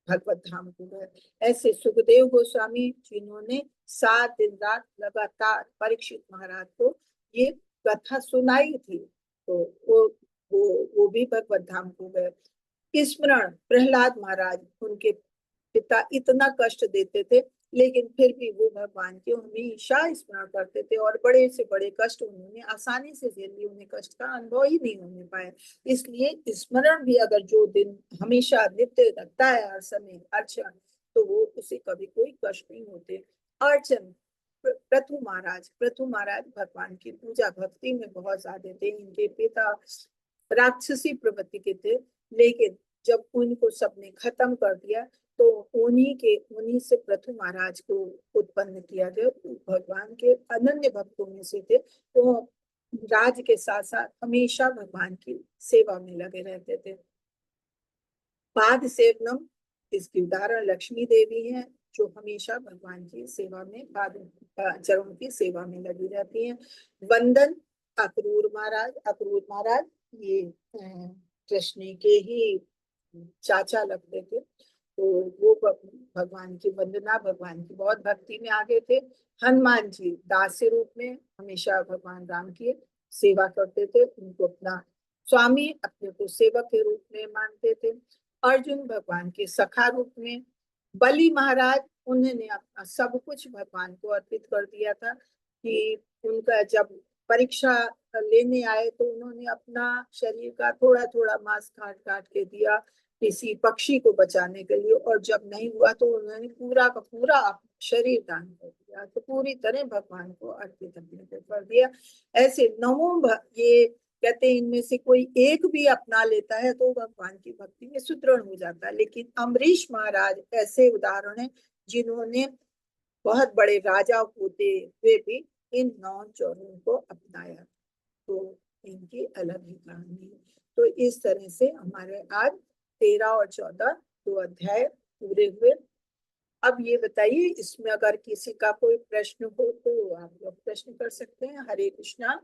भगवत धाम को गए। ऐसे सुखदेव गोस्वामी जिन्होंने 7 दिन रात लगातार परीक्षित महाराज को ये कथा सुनाई थी, तो वो भी भगवत धाम को गए। स्मरण प्रहलाद महाराज, उनके पिता इतना कष्ट देते थे लेकिन फिर भी वो भगवान के हमेशा स्मरण करते थे और बड़े से बड़े कष्ट उन्होंने आसानी से झेल लिए, उन्हें कष्ट का अनुभव ही नहीं होने पाया। इसलिए स्मरण भी अगर जो दिन हमेशा नित्य रखता है हर समय अर्चन, तो वो उसे कभी कोई कष्ट नहीं होते। अर्चन पृथु महाराज भगवान की पूजा भक्ति में बहुत ज्यादा थे। इनके पिता राक्षसी प्रवृत्ति के थे, लेकिन जब उनको सबने खत्म कर दिया तो उन्हीं से पृथु महाराज को उत्पन्न किया गया। भगवान के अनन्य भक्तों में से थे। तो राज के साथ साथ हमेशा भगवान की सेवा में लगे रहते थे। पाद सेवनम, इसकी उदाहरण लक्ष्मी देवी हैं, जो हमेशा भगवान की सेवा में पाद चरणों की सेवा में लगी रहती हैं। वंदन, अक्रूर महाराज ये कृष्ण के ही चाचा लगते थे। तो वो भगवान की वंदना, भगवान की बहुत भक्ति में आगे थे। हनुमान जी दास के रूप में हमेशा भगवान राम की सेवा करते थे, उनको अपना स्वामी, अपने को सेवक के रूप में मानते थे। अर्जुन भगवान के सखा रूप में। बलि महाराज, उन्होंने अपना सब कुछ भगवान को अर्पित कर दिया था। कि उनका जब परीक्षा लेने आए तो उन्होंने अपना शरीर का थोड़ा थोड़ा मांस काट काट के दिया किसी पक्षी को बचाने के लिए, और जब नहीं हुआ तो उन्होंने पूरा का पूरा शरीर दान कर दिया। तो पूरी तरह भगवान को अर्पित अपने को कर दिया। ऐसे ये कहते हैं इनमें से कोई एक भी अपना लेता है तो भगवान की भक्ति में सुदृढ़ हो जाता है। लेकिन अम्बरीश महाराज ऐसे उदाहरण है जिन्होंने बहुत बड़े राजा होते हुए भी इन 9 चरणों को अपनाया। तो इनकी अलग ही कहानी है। तो इस तरह से हमारे आज 13 और 14 दो अध्याय पूरे हुए। अब ये बताइए, इसमें अगर किसी का कोई प्रश्न हो तो आप लोग प्रश्न कर सकते हैं। हरे कृष्णा।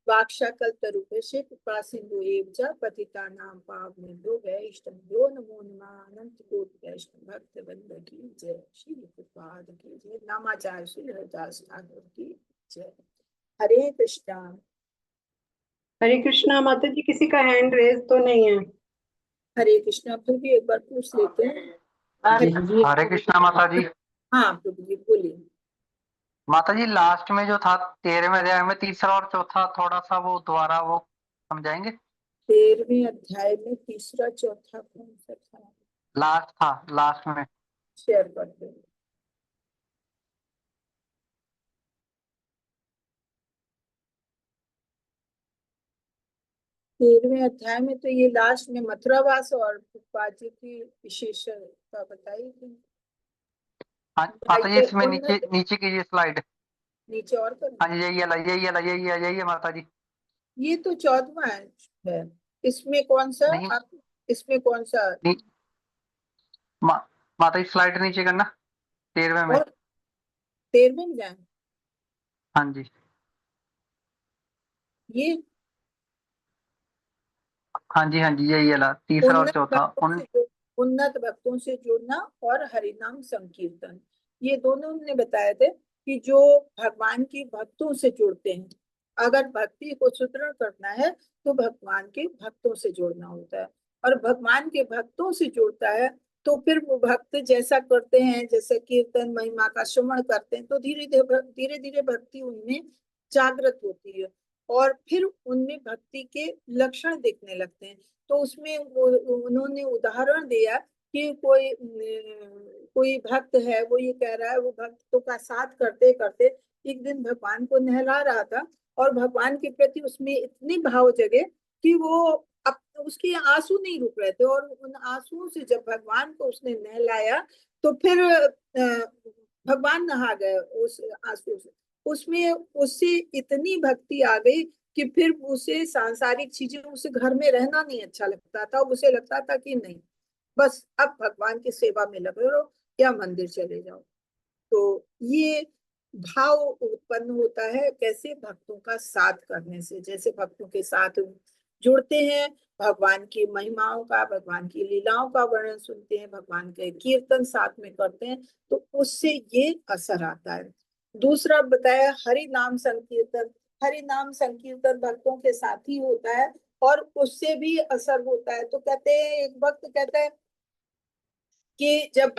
वाक्षाकल्पतरुभ्यश्च कृपा सिंधु एव च पतितानां पावनेभ्यो वैष्णवेभ्यो नमो नमः। अनंत कोटि वैष्णव भक्त वृंद की जय। श्री प्रभुपाद की जय। नामाचार्य श्री हरिदास ठाकुर की जय। हरे कृष्णा। हरे कृष्णा। माता जी, किसी का हैंड रेज तो नहीं है? हरे कृष्णा। फिर भी एक बार पूछ लेते हैं। हरे कृष्णा माता जी। हाँ प्रभु जी बोलिए। माता जी, लास्ट में जो था 13वें अध्याय में तीसरा और चौथा, थोड़ा सा वो दोबारा वो समझाएंगे? 13वें अध्याय में तीसरा चौथा कौन सा था? लास्ट था, लास्ट में। शेयर करते हैं। तेरहवें अध्याय में तो ये लास्ट में मथुरावास और प्रभुपाद जी की विशेषता बताई थी। हाँ माता जी, इसमें नीचे नीचे कीजिए स्लाइड। नीचे और कर। हाँ जी, यही है माता जी। ये तो 14वां है। इसमें कौन सा नहीं, आप, इसमें कौन सा? माता जी स्लाइड नीचे करना 13वें में। और 13वें में जाए। हाँ जी, ये हाँ जी, यही है तीसरा और उन्नत चौथा। भक्तों से उन्नत भक्तों से जुड़ना और हरिनाम संकीर्तन, ये दोनों हमने बताए थे कि जो भगवान की भक्तों से जुड़ते हैं। अगर भक्ति को सुदृढ़ करना है तो भगवान के भक्तों से जुड़ना होता है, और भगवान के भक्तों से जुड़ता है तो फिर वो भक्त जैसा करते हैं, जैसे कीर्तन महिमा का श्रवण करते हैं, तो धीरे धीरे भक्ति उनमें जागृत होती है और फिर उनमें भक्ति के लक्षण दिखने लगते हैं। तो उसमें उन्होंने उदाहरण दिया कि कोई भक्त है, वो ये कह रहा है, वो भक्तों का साथ करते करते एक दिन भगवान को नहला रहा था, और भगवान के प्रति उसमें इतनी भाव जगे कि वो अब उसके आंसू नहीं रुक रहे थे, और उन आंसुओं से जब भगवान को उसने नहलाया तो फिर भगवान नहा गए उस आंसू से। उसमें उससे इतनी भक्ति आ गई कि फिर उसे सांसारिक चीजें, उसे घर में रहना नहीं अच्छा लगता था। उसे लगता था कि नहीं, बस अब भगवान की सेवा में लगे रहो या मंदिर चले जाओ। तो ये भाव उत्पन्न होता है कैसे? भक्तों का साथ करने से। जैसे भक्तों के साथ जुड़ते हैं, भगवान की महिमाओं का, भगवान की लीलाओं का वर्णन सुनते हैं, भगवान के कीर्तन साथ में करते हैं, तो उससे ये असर आता है। दूसरा बताया हरि नाम संकीर्तन। हरि नाम संकीर्तन भक्तों के साथ ही होता है और उससे भी असर होता है। तो कहते हैं, एक भक्त कहता है कि जब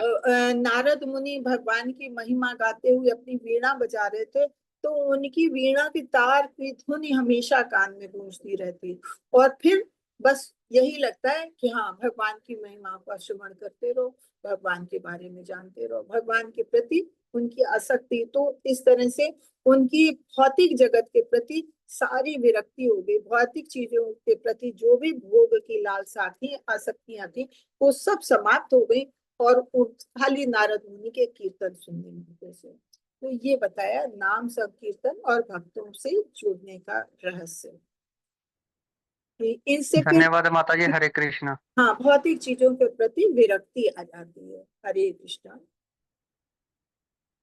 नारद मुनि भगवान की महिमा गाते हुए अपनी वीणा बजा रहे थे, तो उनकी वीणा की तार की धुन हमेशा कान में गूंजती रहती, और फिर बस यही लगता है कि हाँ, भगवान की महिमा का श्रवण करते रहो, भगवान के बारे में जानते रहो, भगवान के प्रति उनकी आसक्ति। तो इस तरह से उनकी भौतिक जगत के प्रति सारी विरक्ति हो गई, भौतिक चीजों के प्रति जो भी भोग की लालसा थी, आसक्तियां थी, वो सब समाप्त हो गई और खाली नारद मुनि के कीर्तन सुनने लगे से। तो ये बताया नाम संकीर्तन और भक्तों से जुड़ने का रहस्य। इनसे फिर धन्यवाद माता जी। हरे कृष्ण। हाँ, भौतिक चीजों के प्रति विरक्ति आ जाती है। हरे कृष्णा।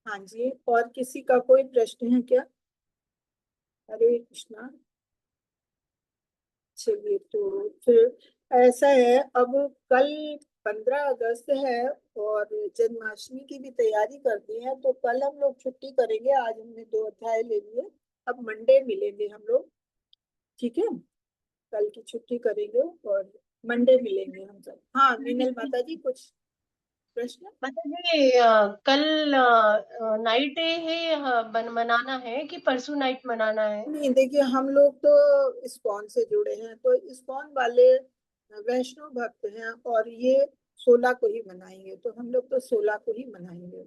हाँ जी, और किसी का कोई प्रश्न है क्या? हरे कृष्णा। चलिए, तो फिर ऐसा है, अब कल 15 अगस्त है और जन्माष्टमी की भी तैयारी करते हैं, तो कल हम लोग छुट्टी करेंगे। आज हमने 2 अध्याय ले लिए, अब मंडे मिलेंगे हम लोग, ठीक है? कल की छुट्टी करेंगे और मंडे मिलेंगे हम सब। हाँ मीनल माता जी, कुछ प्रश्न? मतलब ये कल नाइट डे है, मनाना है कि परसों नाइट मनाना है? नहीं, देखिए हम लोग तो इस्कॉन से जुड़े हैं, तो इस्कॉन वाले वैष्णव भक्त हैं और ये 16 को ही मनाएंगे, तो हम लोग तो 16 को ही मनाएंगे।